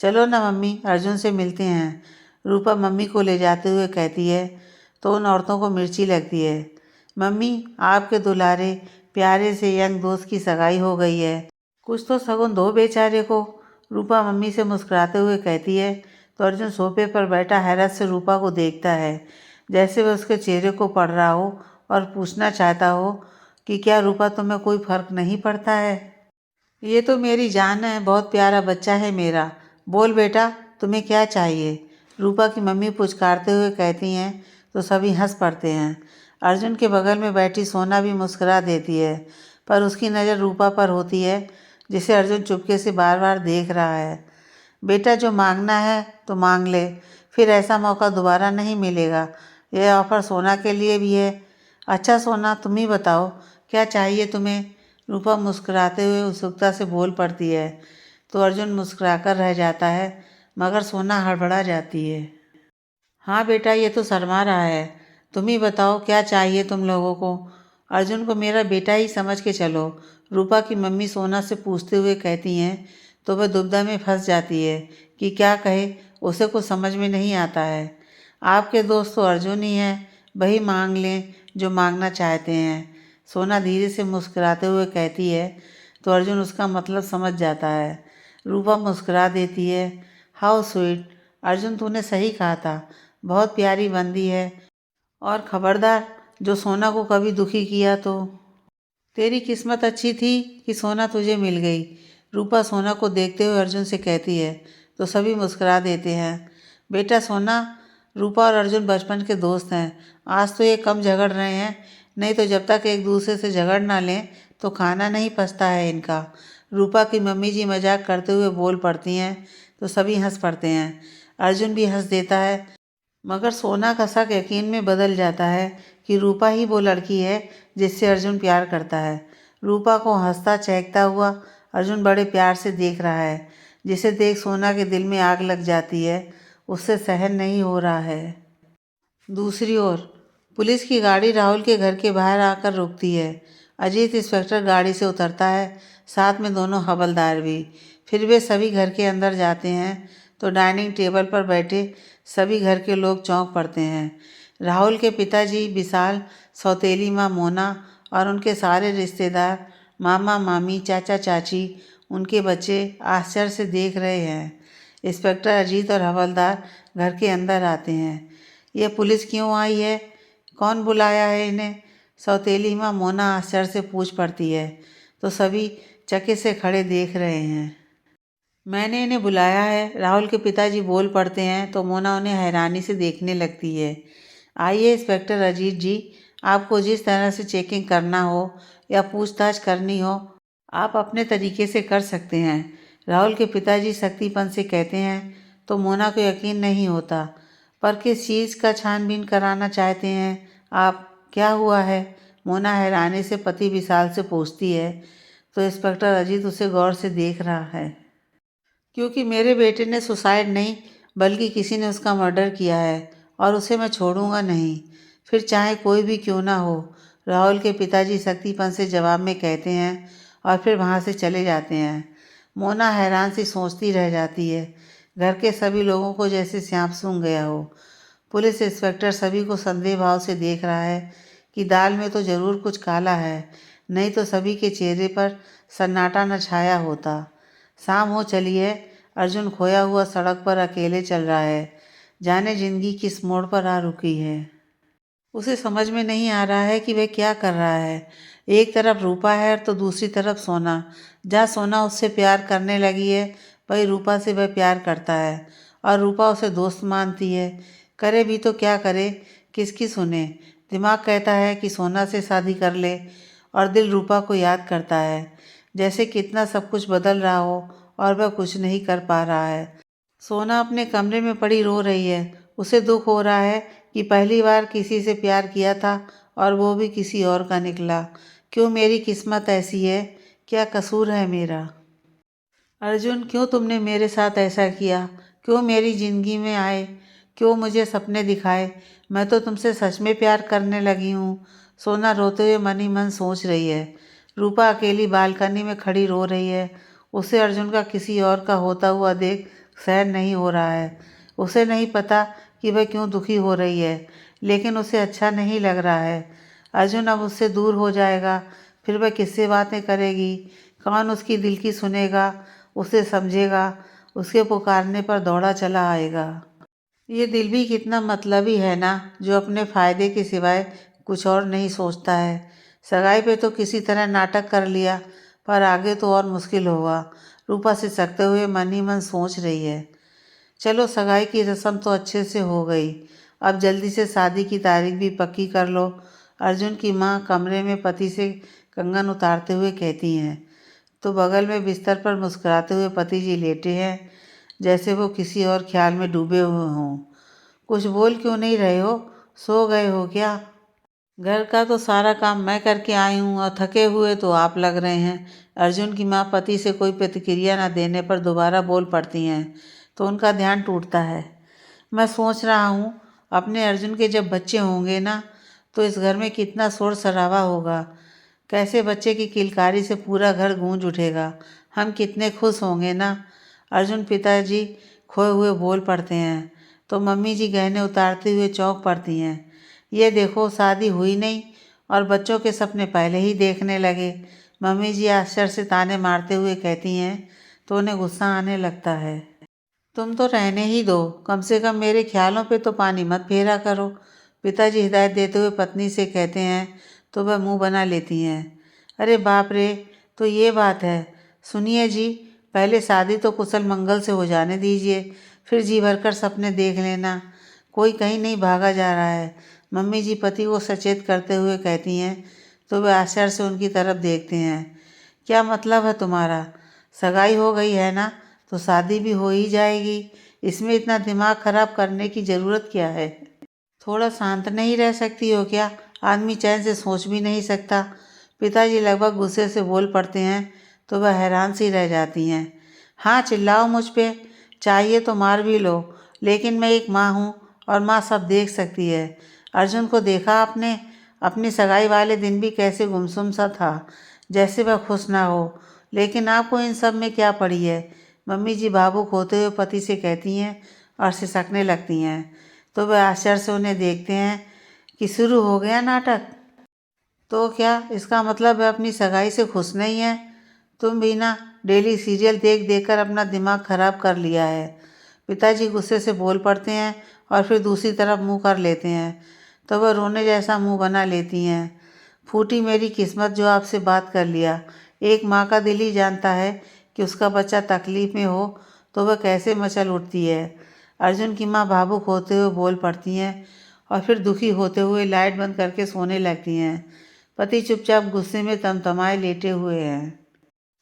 चलो ना मम्मी, अर्जुन से मिलते हैं, रूपा मम्मी को ले जाते हुए कहती है तो उन औरतों को मिर्ची लगती है। मम्मी, आपके दुलारे प्यारे से यंग दोस्त की सगाई हो गई है, कुछ तो शगुन दो बेचारे को, रूपा मम्मी से मुस्कुराते हुए कहती है तो अर्जुन सोफे पर बैठा हैरत से रूपा को देखता है, जैसे वह उसके चेहरे को पढ़ रहा हो और पूछना चाहता हो कि क्या रूपा, तुम्हें कोई फ़र्क नहीं पड़ता है? ये तो मेरी जान है, बहुत प्यारा बच्चा है मेरा। बोल बेटा, तुम्हें क्या चाहिए? रूपा की मम्मी पुचकारते हुए कहती हैं तो सभी हंस पड़ते हैं। अर्जुन के बगल में बैठी सोना भी मुस्कुरा देती है, पर उसकी नज़र रूपा पर होती है जिसे अर्जुन चुपके से बार बार देख रहा है। बेटा, जो मांगना है तो मांग ले, फिर ऐसा मौका दोबारा नहीं मिलेगा। यह ऑफ़र सोना के लिए भी है। अच्छा सोना, तुम ही बताओ क्या चाहिए तुम्हें? रूपा मुस्कुराते हुए उत्सुकता से बोल पड़ती है तो अर्जुन मुस्कुराकर रह जाता है, मगर सोना हड़बड़ा जाती है। हाँ बेटा, ये तो शर्मा रहा है, तुम ही बताओ क्या चाहिए तुम लोगों को? अर्जुन को मेरा बेटा ही समझ के चलो, रूपा की मम्मी सोना से पूछते हुए कहती हैं तो वह दुविधा में फंस जाती है कि क्या कहे, उसे कुछ समझ में नहीं आता है। आपके दोस्त तो अर्जुन ही हैं, वही मांग लें जो मांगना चाहते हैं, सोना धीरे से मुस्कुराते हुए कहती है तो अर्जुन उसका मतलब समझ जाता है। रूपा मुस्कुरा देती है। हाउ स्वीट अर्जुन, तूने सही कहा था, बहुत प्यारी बंदी है। और खबरदार, जो सोना को कभी दुखी किया तो। तेरी किस्मत अच्छी थी कि सोना तुझे मिल गई, रूपा सोना को देखते हुए अर्जुन से कहती है तो सभी मुस्कुरा देते हैं। बेटा सोना, रूपा और अर्जुन बचपन के दोस्त हैं, आज तो ये कम झगड़ रहे हैं, नहीं तो जब तक एक दूसरे से झगड़ ना लें तो खाना नहीं पचता है इनका। रूपा की मम्मी जी मजाक करते हुए बोल पड़ती हैं तो सभी हंस पड़ते हैं। अर्जुन भी हंस देता है, मगर सोना का शक यकीन में बदल जाता है कि रूपा ही वो लड़की है जिससे अर्जुन प्यार करता है। रूपा को हंसता चहकता हुआ अर्जुन बड़े प्यार से देख रहा है, जिसे देख सोना के दिल में आग लग जाती है। उससे सहन नहीं हो रहा है। दूसरी ओर पुलिस की गाड़ी राहुल के घर के बाहर आकर रुकती है। अजीत इंस्पेक्टर गाड़ी से उतरता है, साथ में दोनों हवलदार भी। फिर वे सभी घर के अंदर जाते हैं तो डाइनिंग टेबल पर बैठे सभी घर के लोग चौंक पड़ते हैं। राहुल के पिताजी विशाल, सौतेली माँ मोना और उनके सारे रिश्तेदार, मामा मामी, चाचा चाची, उनके बच्चे आश्चर्य से देख रहे हैं। इंस्पेक्टर अजीत और हवलदार घर के अंदर आते हैं। यह पुलिस क्यों आई है? कौन बुलाया है इन्हें? सौतेली माँ मोना आश्चर्य से पूछ पड़ती है तो सभी चकित से खड़े देख रहे हैं। मैंने इन्हें बुलाया है, राहुल के पिताजी बोल पड़ते हैं तो मोना उन्हें हैरानी से देखने लगती है। आइए इंस्पेक्टर अजीत जी, आपको जिस तरह से चेकिंग करना हो या पूछताछ करनी हो आप अपने तरीके से कर सकते हैं, राहुल के पिताजी सख्तीपन से कहते हैं तो मोना को यकीन नहीं होता। पर किस चीज़ का छानबीन कराना चाहते हैं आप? क्या हुआ है? मोना हैरानी से पति विशाल से पूछती है तो इंस्पेक्टर अजीत उसे गौर से देख रहा है। क्योंकि मेरे बेटे ने सुसाइड नहीं बल्कि किसी ने उसका मर्डर किया है और उसे मैं छोड़ूंगा नहीं, फिर चाहे कोई भी क्यों ना हो, राहुल के पिताजी सख्तीपन से जवाब में कहते हैं और फिर वहाँ से चले जाते हैं। मोना हैरान सी सोचती रह जाती है। घर के सभी लोगों को जैसे सांप सूंघ गया हो। पुलिस इंस्पेक्टर सभी को संदेह भाव से देख रहा है कि दाल में तो ज़रूर कुछ काला है, नहीं तो सभी के चेहरे पर सन्नाटा न छाया होता। शाम हो चली है। अर्जुन खोया हुआ सड़क पर अकेले चल रहा है। जाने जिंदगी किस मोड़ पर आ रुकी है। उसे समझ में नहीं आ रहा है कि वह क्या कर रहा है। एक तरफ रूपा है तो दूसरी तरफ सोना। जहाँ सोना उससे प्यार करने लगी है वही रूपा से वह प्यार करता है और रूपा उसे दोस्त मानती है। करे भी तो क्या करे, किसकी सुने। दिमाग कहता है कि सोना से शादी कर ले और दिल रूपा को याद करता है, जैसे कितना सब कुछ बदल रहा हो और वह कुछ नहीं कर पा रहा है। सोना अपने कमरे में पड़ी रो रही है। उसे दुख हो रहा है कि पहली बार किसी से प्यार किया था और वो भी किसी और का निकला। क्यों मेरी किस्मत ऐसी है? क्या कसूर है मेरा? अर्जुन, क्यों तुमने मेरे साथ ऐसा किया? क्यों मेरी ज़िंदगी में आए? क्यों मुझे सपने दिखाए? मैं तो तुमसे सच में प्यार करने लगी हूँ। सोना रोते हुए मन ही मन सोच रही है। रूपा अकेली बालकनी में खड़ी रो रही है। उसे अर्जुन का किसी और का होता हुआ देख सहन नहीं हो रहा है। उसे नहीं पता कि वह क्यों दुखी हो रही है, लेकिन उसे अच्छा नहीं लग रहा है। अर्जुन अब उससे दूर हो जाएगा, फिर वह किससे बातें करेगी? कौन उसकी दिल की सुनेगा, उसे समझेगा? उसके पुकारने पर दौड़ा चला आएगा। ये दिल भी कितना मतलबी है ना, जो अपने फ़ायदे के सिवाय कुछ और नहीं सोचता है। सगाई पे तो किसी तरह नाटक कर लिया, पर आगे तो और मुश्किल होगा। रूपा सिसकते हुए मन ही मन सोच रही है। चलो, सगाई की रस्म तो अच्छे से हो गई, अब जल्दी से शादी की तारीख भी पक्की कर लो। अर्जुन की माँ कमरे में पति से कंगन उतारते हुए कहती हैं तो बगल में बिस्तर पर मुस्कुराते हुए पति जी लेटे हैं, जैसे वो किसी और ख्याल में डूबे हुए हों। कुछ बोल क्यों नहीं रहे हो? सो गए हो क्या? घर का तो सारा काम मैं करके आई हूँ और थके हुए तो आप लग रहे हैं। अर्जुन की माँ पति से कोई प्रतिक्रिया न देने पर दोबारा बोल पड़ती हैं तो उनका ध्यान टूटता है। मैं सोच रहा हूँ अपने अर्जुन के जब बच्चे होंगे ना, तो इस घर में कितना शोर शराबा होगा। कैसे बच्चे की किलकारी से पूरा घर गूंज उठेगा। हम कितने खुश होंगे ना। अर्जुन पिताजी खोए हुए बोल पड़ते हैं तो मम्मी जी गहने उतारते हुए चौंक पड़ती हैं। ये देखो, शादी हुई नहीं और बच्चों के सपने पहले ही देखने लगे। मम्मी जी आश्चर्य से ताने मारते हुए कहती हैं तो उन्हें गुस्सा आने लगता है। तुम तो रहने ही दो, कम से कम मेरे ख्यालों पे तो पानी मत फेरा करो। पिताजी हिदायत देते हुए पत्नी से कहते हैं तो वह मुंह बना लेती हैं। अरे बाप रे, तो ये बात है। सुनिए जी, पहले शादी तो कुशल मंगल से हो जाने दीजिए, फिर जी भरकर सपने देख लेना। कोई कहीं नहीं भागा जा रहा है। मम्मी जी पति को सचेत करते हुए कहती हैं तो वे आश्चर्य से उनकी तरफ देखते हैं। क्या मतलब है तुम्हारा? सगाई हो गई है ना, तो शादी भी हो ही जाएगी। इसमें इतना दिमाग खराब करने की ज़रूरत क्या है? थोड़ा शांत नहीं रह सकती हो क्या? आदमी चैन से सोच भी नहीं सकता। पिताजी लगभग गुस्से से बोल पड़ते हैं तो वह हैरान सी रह जाती हैं। हाँ, चिल्लाओ मुझ पे, चाहिए तो मार भी लो, लेकिन मैं एक माँ हूँ और माँ सब देख सकती है। अर्जुन को देखा आपने? अपनी सगाई वाले दिन भी कैसे गुमसुम सा था, जैसे वह खुश ना हो। लेकिन आपको इन सब में क्या पड़ी है? मम्मी जी भावुक होते हुए पति से कहती हैं और सिसकने लगती हैं। तो वह आश्चर्य से उन्हें देखते हैं कि शुरू हो गया नाटक। तो क्या इसका मतलब है अपनी सगाई से खुश नहीं है? तुम भी ना डेली सीरियल देख देख कर अपना दिमाग खराब कर लिया है। पिताजी गुस्से से बोल पड़ते हैं और फिर दूसरी तरफ मुंह कर लेते हैं। तो वह रोने जैसा मुंह बना लेती हैं। फूटी मेरी किस्मत जो आपसे बात कर लिया। एक माँ का दिल ही जानता है कि उसका बच्चा तकलीफ में हो तो वह कैसे मचल उठती है। अर्जुन की माँ भावुक होते हुए बोल पड़ती हैं और फिर दुखी होते हुए लाइट बंद करके सोने लगती हैं। पति चुपचाप गुस्से में तमतमाए लेटे हुए हैं।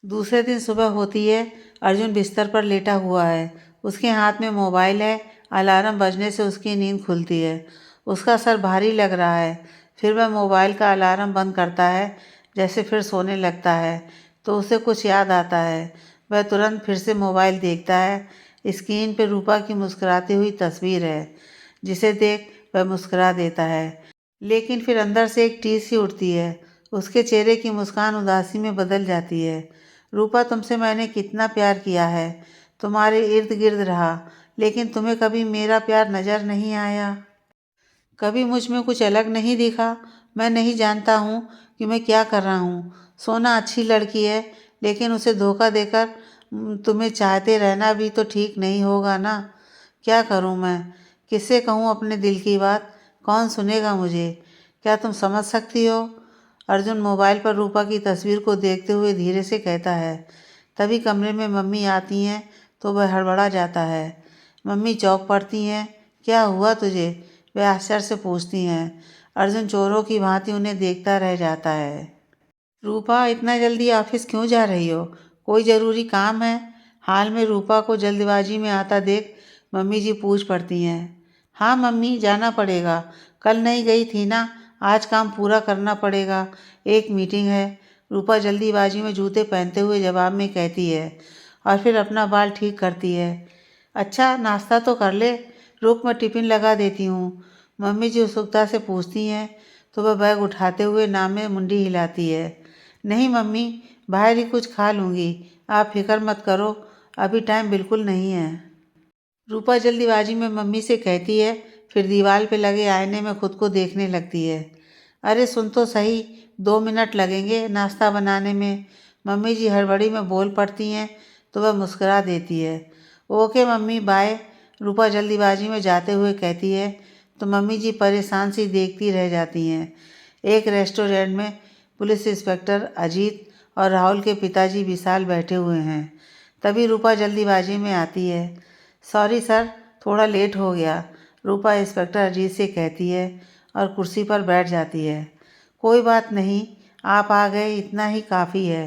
दूसरे दिन सुबह होती है। अर्जुन बिस्तर पर लेटा हुआ है। उसके हाथ में मोबाइल है। अलार्म बजने से उसकी नींद खुलती है। उसका सर भारी लग रहा है। फिर वह मोबाइल का अलार्म बंद करता है। जैसे फिर सोने लगता है तो उसे कुछ याद आता है। वह तुरंत फिर से मोबाइल देखता है। स्क्रीन पर रूपा की मुस्कुराती हुई तस्वीर है, जिसे देख वह मुस्कुरा देता है। लेकिन फिर अंदर से एक टीस सी उठती है। उसके चेहरे की मुस्कान उदासी में बदल जाती है। रूपा, तुमसे मैंने कितना प्यार किया है, तुम्हारे इर्द गिर्द रहा, लेकिन तुम्हें कभी मेरा प्यार नज़र नहीं आया, कभी मुझ में कुछ अलग नहीं दिखा। मैं नहीं जानता हूँ कि मैं क्या कर रहा हूँ। सोना अच्छी लड़की है, लेकिन उसे धोखा देकर तुम्हें चाहते रहना भी तो ठीक नहीं होगा ना। क्या करूँ मैं? किससे कहूँ अपने दिल की बात? कौन सुनेगा मुझे? क्या तुम समझ सकती हो? अर्जुन मोबाइल पर रूपा की तस्वीर को देखते हुए धीरे से कहता है। तभी कमरे में मम्मी आती हैं तो वह हड़बड़ा जाता है। मम्मी चौंक पड़ती हैं। क्या हुआ तुझे? वे आश्चर्य से पूछती हैं। अर्जुन चोरों की भांति उन्हें देखता रह जाता है। रूपा, इतना जल्दी ऑफिस क्यों जा रही हो? कोई ज़रूरी काम है? हाल में रूपा को जल्दबाजी में आता देख मम्मी जी पूछ पड़ती हैं। हाँ मम्मी, जाना पड़ेगा। कल नहीं गई थी ना, आज काम पूरा करना पड़ेगा। एक मीटिंग है। रूपा जल्दीबाजी में जूते पहनते हुए जवाब में कहती है और फिर अपना बाल ठीक करती है। अच्छा, नाश्ता तो कर ले। रुक, मैं टिफ़िन लगा देती हूँ। मम्मी जी उत्सुकता से पूछती हैं तो वह बैग उठाते हुए नाम में मुंडी हिलाती है। नहीं मम्मी, बाहर ही कुछ खा लूँगी, आप फिक्र मत करो, अभी टाइम बिल्कुल नहीं है। रूपा जल्दीबाजी में मम्मी से कहती है, फिर दीवार पे लगे आईने में खुद को देखने लगती है। अरे सुन तो सही, 2 मिनट लगेंगे नाश्ता बनाने में। मम्मी जी हड़बड़ी में बोल पड़ती हैं तो वह मुस्कुरा देती है। Okay mummy, bye. रूपा जल्दीबाजी में जाते हुए कहती है तो मम्मी जी परेशान सी देखती रह जाती हैं। एक रेस्टोरेंट में पुलिस इंस्पेक्टर अजीत और राहुल के पिताजी विशाल बैठे हुए हैं। तभी रूपा जल्दीबाजी में आती है। सॉरी सर, थोड़ा लेट हो गया, रूपा इंस्पेक्टर अजीत से कहती है और कुर्सी पर बैठ जाती है। कोई बात नहीं, आप आ गए इतना ही काफ़ी है।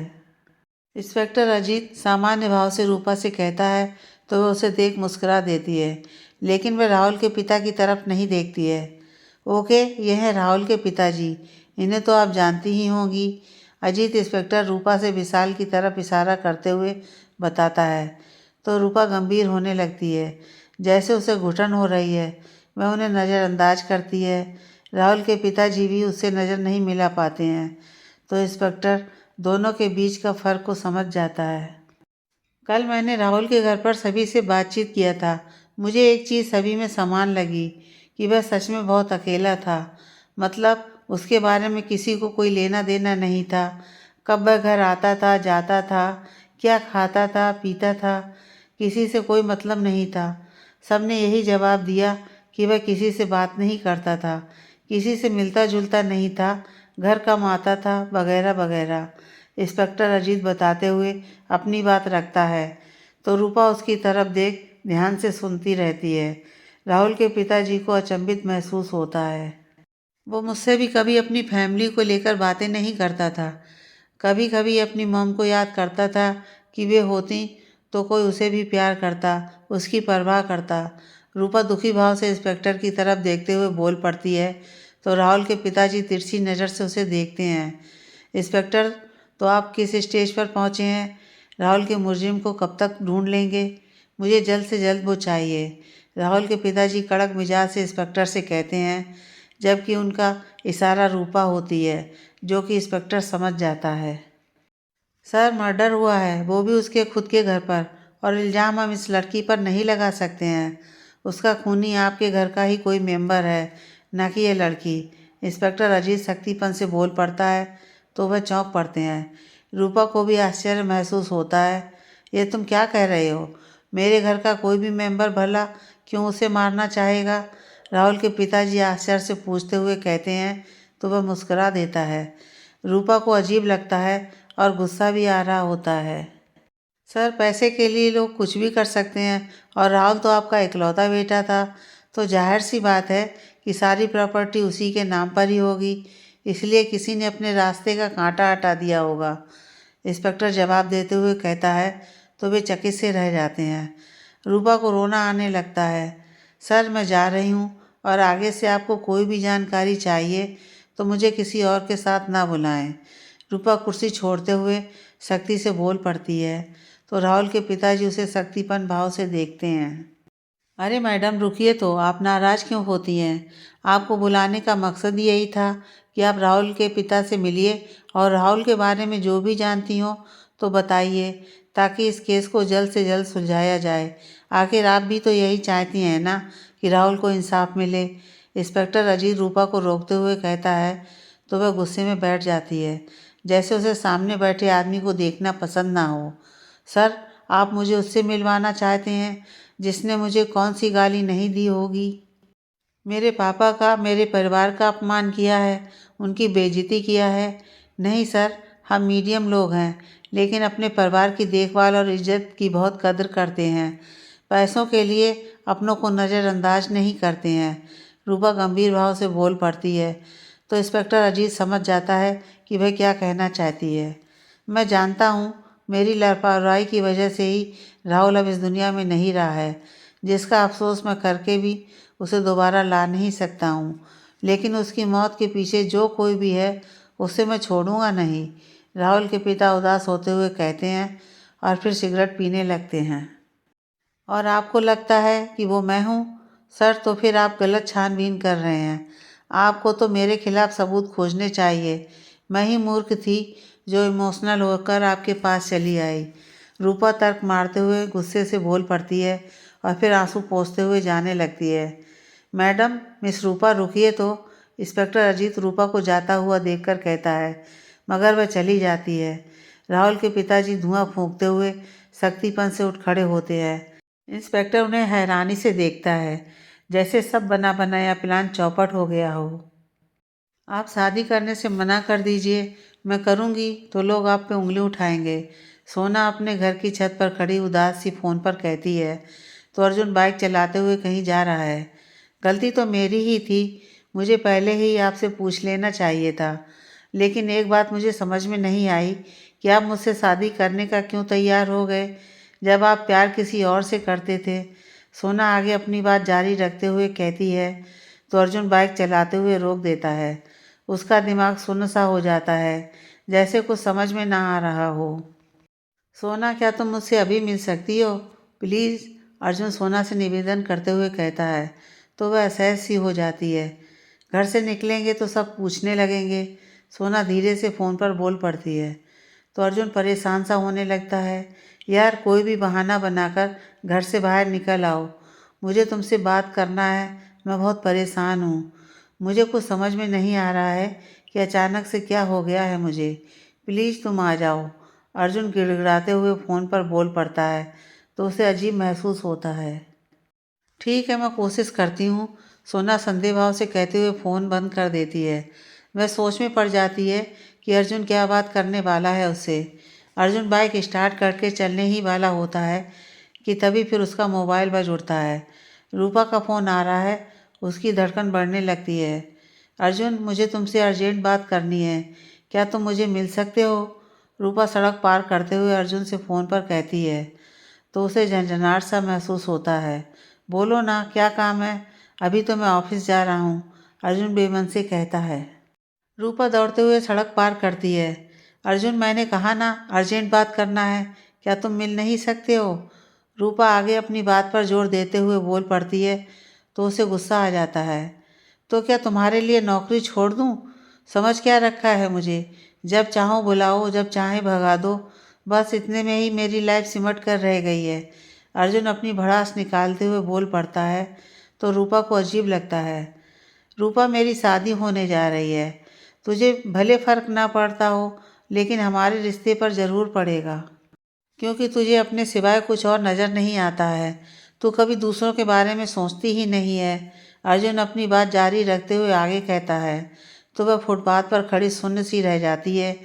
इंस्पेक्टर अजीत सामान्य भाव से रूपा से कहता है तो वह उसे देख मुस्कुरा देती है, लेकिन वह राहुल के पिता की तरफ नहीं देखती है। ओके, ये हैं राहुल के पिताजी, इन्हें तो आप जानती ही होंगी। अजीत इंस्पेक्टर रूपा से विशाल की तरफ इशारा करते हुए बताता है तो रूपा गंभीर होने लगती है, जैसे उसे घुटन हो रही है। वह उन्हें नज़रअंदाज करती है। राहुल के पिताजी भी उससे नज़र नहीं मिला पाते हैं तो इंस्पेक्टर दोनों के बीच का फ़र्क को समझ जाता है। कल मैंने राहुल के घर पर सभी से बातचीत किया था। मुझे एक चीज़ सभी में समान लगी कि वह सच में बहुत अकेला था। मतलब उसके बारे में किसी को कोई लेना देना नहीं था। कब वह घर आता था, जाता था, क्या खाता था, पीता था, किसी से कोई मतलब नहीं था। सबने यही जवाब दिया कि वह किसी से बात नहीं करता था, किसी से मिलता जुलता नहीं था, घर कम आता था, वगैरह वगैरह। इंस्पेक्टर अजीत बताते हुए अपनी बात रखता है तो रूपा उसकी तरफ देख ध्यान से सुनती रहती है। राहुल के पिताजी को अचंभित महसूस होता है। वो मुझसे भी कभी अपनी फैमिली को लेकर बातें नहीं करता था। कभी कभी अपनी मॉम को याद करता था कि वे होती तो कोई उसे भी प्यार करता, उसकी परवाह करता। रूपा दुखी भाव से इंस्पेक्टर की तरफ देखते हुए बोल पड़ती है तो राहुल के पिताजी तिरछी नज़र से उसे देखते हैं। इंस्पेक्टर, तो आप किस स्टेज पर पहुँचे हैं? राहुल के मुलजिम को कब तक ढूंढ लेंगे? मुझे जल्द से जल्द वो चाहिए। राहुल के पिताजी कड़क मिजाज से इंस्पेक्टर से कहते हैं, जबकि उनका इशारा रूपा होती है, जो कि इंस्पेक्टर समझ जाता है। सर, मर्डर हुआ है, वो भी उसके खुद के घर पर, और इल्ज़ाम हम इस लड़की पर नहीं लगा सकते हैं। उसका खूनी आपके घर का ही कोई मेंबर है, न कि ये लड़की। इंस्पेक्टर अजीत सख्तीपन से बोल पड़ता है तो वह चौंक पड़ते हैं। रूपा को भी आश्चर्य महसूस होता है। ये तुम क्या कह रहे हो? मेरे घर का कोई भी मेंबर भला क्यों उसे मारना चाहेगा? राहुल के पिताजी आश्चर्य से पूछते हुए कहते हैं तो वह मुस्कुरा देता है। रूपा को अजीब लगता है और गुस्सा भी आ रहा होता है। सर, पैसे के लिए लोग कुछ भी कर सकते हैं, और राहुल तो आपका इकलौता बेटा था, तो जाहिर सी बात है कि सारी प्रॉपर्टी उसी के नाम पर ही होगी। इसलिए किसी ने अपने रास्ते का कांटा हटा दिया होगा। इंस्पेक्टर जवाब देते हुए कहता है तो वे चकित से रह जाते हैं। रूपा को रोना आने लगता है। सर, मैं जा रही हूँ, और आगे से आपको कोई भी जानकारी चाहिए तो मुझे किसी और के साथ ना बुलाएं। रूपा कुर्सी छोड़ते हुए सख्ती से बोल पड़ती है तो राहुल के पिताजी उसे सख्तीपन भाव से देखते हैं। अरे मैडम, रुकिए तो, आप नाराज़ क्यों होती हैं? आपको बुलाने का मकसद ही यही था कि आप राहुल के पिता से मिलिए और राहुल के बारे में जो भी जानती हो तो बताइए, ताकि इस केस को जल्द से जल्द सुलझाया जाए। आखिर आप भी तो यही चाहती हैं ना कि राहुल को इंसाफ मिले। इंस्पेक्टर अजीत रूपा को रोकते हुए कहता है तो वह गुस्से में बैठ जाती है, जैसे उसे सामने बैठे आदमी को देखना पसंद ना हो। सर, आप मुझे उससे मिलवाना चाहते हैं जिसने मुझे कौन सी गाली नहीं दी होगी? मेरे पापा का, मेरे परिवार का अपमान किया है, उनकी बेइज्जती किया है? नहीं सर, हम मीडियम लोग हैं, लेकिन अपने परिवार की देखभाल और इज्जत की बहुत कद्र करते हैं। पैसों के लिए अपनों को नज़रअंदाज नहीं करते हैं। रूपा गंभीर भाव से बोल पड़ती है तो इंस्पेक्टर अजीत समझ जाता है कि वह क्या कहना चाहती है। मैं जानता हूँ, मेरी लापरवाही की वजह से ही राहुल अब इस दुनिया में नहीं रहा है, जिसका अफसोस मैं करके भी उसे दोबारा ला नहीं सकता हूँ। लेकिन उसकी मौत के पीछे जो कोई भी है, उसे मैं छोड़ूंगा नहीं। राहुल के पिता उदास होते हुए कहते हैं और फिर सिगरेट पीने लगते हैं। और आपको लगता है कि वो मैं हूँ? सर, तो फिर आप गलत छानबीन कर रहे हैं। आपको तो मेरे खिलाफ सबूत खोजने चाहिए। मैं ही मूर्ख थी जो इमोशनल होकर आपके पास चली आई। रूपा तर्क मारते हुए गुस्से से बोल पड़ती है और फिर आंसू पोंछते हुए जाने लगती है। मैडम, मिस रूपा, रुकिए तो, इंस्पेक्टर अजीत रूपा को जाता हुआ देखकर कहता है, मगर वह चली जाती है। राहुल के पिताजी धुआं फूंकते हुए सख्तीपन से उठ खड़े होते हैं। इंस्पेक्टर उन्हें हैरानी से देखता है, जैसे सब बना बनाया प्लान चौपट हो गया हो। आप शादी करने से मना कर दीजिए, मैं करूँगी तो लोग आप पे उंगली उठाएंगे। सोना अपने घर की छत पर खड़ी उदास सी फ़ोन पर कहती है तो अर्जुन बाइक चलाते हुए कहीं जा रहा है। गलती तो मेरी ही थी, मुझे पहले ही आपसे पूछ लेना चाहिए था। लेकिन एक बात मुझे समझ में नहीं आई कि आप मुझसे शादी करने का क्यों तैयार हो गए, जब आप प्यार किसी और से करते थे। सोना आगे अपनी बात जारी रखते हुए कहती है तो अर्जुन बाइक चलाते हुए रोक देता है। उसका दिमाग सुन्न सा हो जाता है, जैसे कुछ समझ में ना आ रहा हो। सोना, क्या तुम मुझसे अभी मिल सकती हो प्लीज़? अर्जुन सोना से निवेदन करते हुए कहता है तो वह असहज सी हो जाती है। घर से निकलेंगे तो सब पूछने लगेंगे। सोना धीरे से फ़ोन पर बोल पड़ती है तो अर्जुन परेशान सा होने लगता है। यार, कोई भी बहाना बनाकर घर से बाहर निकल आओ, मुझे तुमसे बात करना है। मैं बहुत परेशान हूँ। मुझे कुछ समझ में नहीं आ रहा है कि अचानक से क्या हो गया है मुझे। प्लीज़ तुम आ जाओ। अर्जुन गिड़गिड़ाते हुए फ़ोन पर बोल पड़ता है तो उसे अजीब महसूस होता है। ठीक है, मैं कोशिश करती हूँ, सोना संदेह भाव से कहते हुए फ़ोन बंद कर देती है। वह सोच में पड़ जाती है कि अर्जुन क्या बात करने वाला है उससे। अर्जुन बाइक स्टार्ट करके चलने ही वाला होता है कि तभी फिर उसका मोबाइल बज उठता है। रूपा का फ़ोन आ रहा है। उसकी धड़कन बढ़ने लगती है। अर्जुन, मुझे तुमसे अर्जेंट बात करनी है, क्या तुम मुझे मिल सकते हो? रूपा सड़क पार करते हुए अर्जुन से फ़ोन पर कहती है तो उसे झंझनाहट सा महसूस होता है। बोलो ना, क्या काम है? अभी तो मैं ऑफिस जा रहा हूँ, अर्जुन बेमन से कहता है। रूपा दौड़ते हुए सड़क पार करती है। अर्जुन, मैंने कहा ना अर्जेंट बात करना है, क्या तुम मिल नहीं सकते हो? रूपा आगे अपनी बात पर जोर देते हुए बोल पड़ती है तो उसे गुस्सा आ जाता है। तो क्या तुम्हारे लिए नौकरी छोड़ दूँ? समझ क्या रखा है मुझे? जब चाहो बुलाओ, जब चाहे भगा दो, बस इतने में ही मेरी लाइफ सिमट कर रह गई है। अर्जुन अपनी भड़ास निकालते हुए बोल पड़ता है तो रूपा को अजीब लगता है। रूपा, मेरी शादी होने जा रही है। तुझे भले फ़र्क ना पड़ता हो, लेकिन हमारे रिश्ते पर ज़रूर पड़ेगा, क्योंकि तुझे अपने सिवाय कुछ और नज़र नहीं आता है। तू कभी दूसरों के बारे में सोचती ही नहीं है। अर्जुन अपनी बात जारी रखते हुए आगे कहता है तो वह फुटपाथ पर खड़ी सुन्न सी रह जाती है,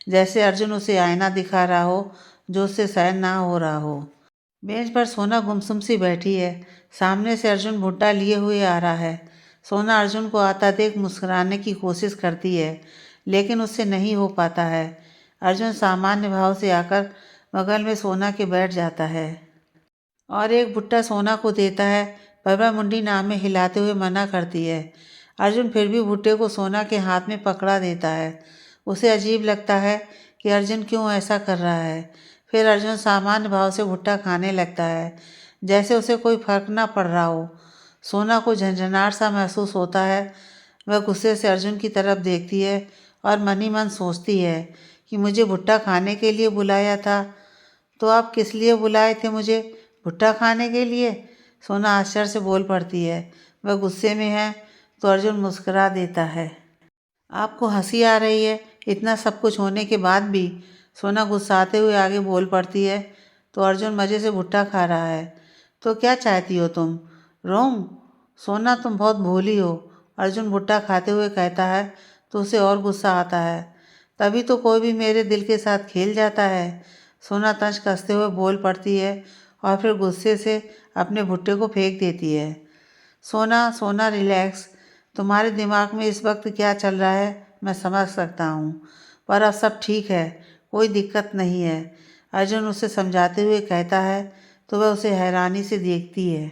जैसे अर्जुन उसे आईना दिखा रहा हो जो उससे सहन ना हो रहा हो। बेंच पर सोना गुमसुम सी बैठी है। सामने से अर्जुन भुट्टा लिए हुए आ रहा है। सोना अर्जुन को आता देख मुस्कुराने की कोशिश करती है, लेकिन उससे नहीं हो पाता है। अर्जुन सामान्य भाव से आकर बगल में सोना के बैठ जाता है और एक भुट्टा सोना को देता है, पर वह मुंडी नामे हिलाते हुए मना करती है। अर्जुन फिर भी भुट्टे को सोना के हाथ में पकड़ा देता है। उसे अजीब लगता है कि अर्जुन क्यों ऐसा कर रहा है। फिर अर्जुन सामान्य भाव से भुट्टा खाने लगता है, जैसे उसे कोई फर्क ना पड़ रहा हो। सोना को झंझनाहट सा महसूस होता है। वह गुस्से से अर्जुन की तरफ देखती है और मन ही मन सोचती है कि मुझे भुट्टा खाने के लिए बुलाया था, तो आप किस लिए बुलाए थे मुझे? भुट्टा खाने के लिए? सोना आश्चर्य से बोल पड़ती है। वह गुस्से में है तो अर्जुन मुस्कुरा देता है। आपको हंसी आ रही है इतना सब कुछ होने के बाद भी? सोना गुस्साते हुए आगे बोल पड़ती है तो अर्जुन मज़े से भुट्टा खा रहा है। तो क्या चाहती हो तुम? रोऊं? सोना, तुम बहुत भोली हो, अर्जुन भुट्टा खाते हुए कहता है तो उसे और गुस्सा आता है। तभी तो कोई भी मेरे दिल के साथ खेल जाता है, सोना तंज कसते हुए बोल पड़ती है और फिर गुस्से से अपने भुट्टे को फेंक देती है। सोना, सोना, रिलैक्स। तुम्हारे दिमाग में इस वक्त क्या चल रहा है मैं समझ सकता हूँ, पर अब सब ठीक है, कोई दिक्कत नहीं है, अर्जुन उसे समझाते हुए कहता है तो वह उसे हैरानी से देखती है।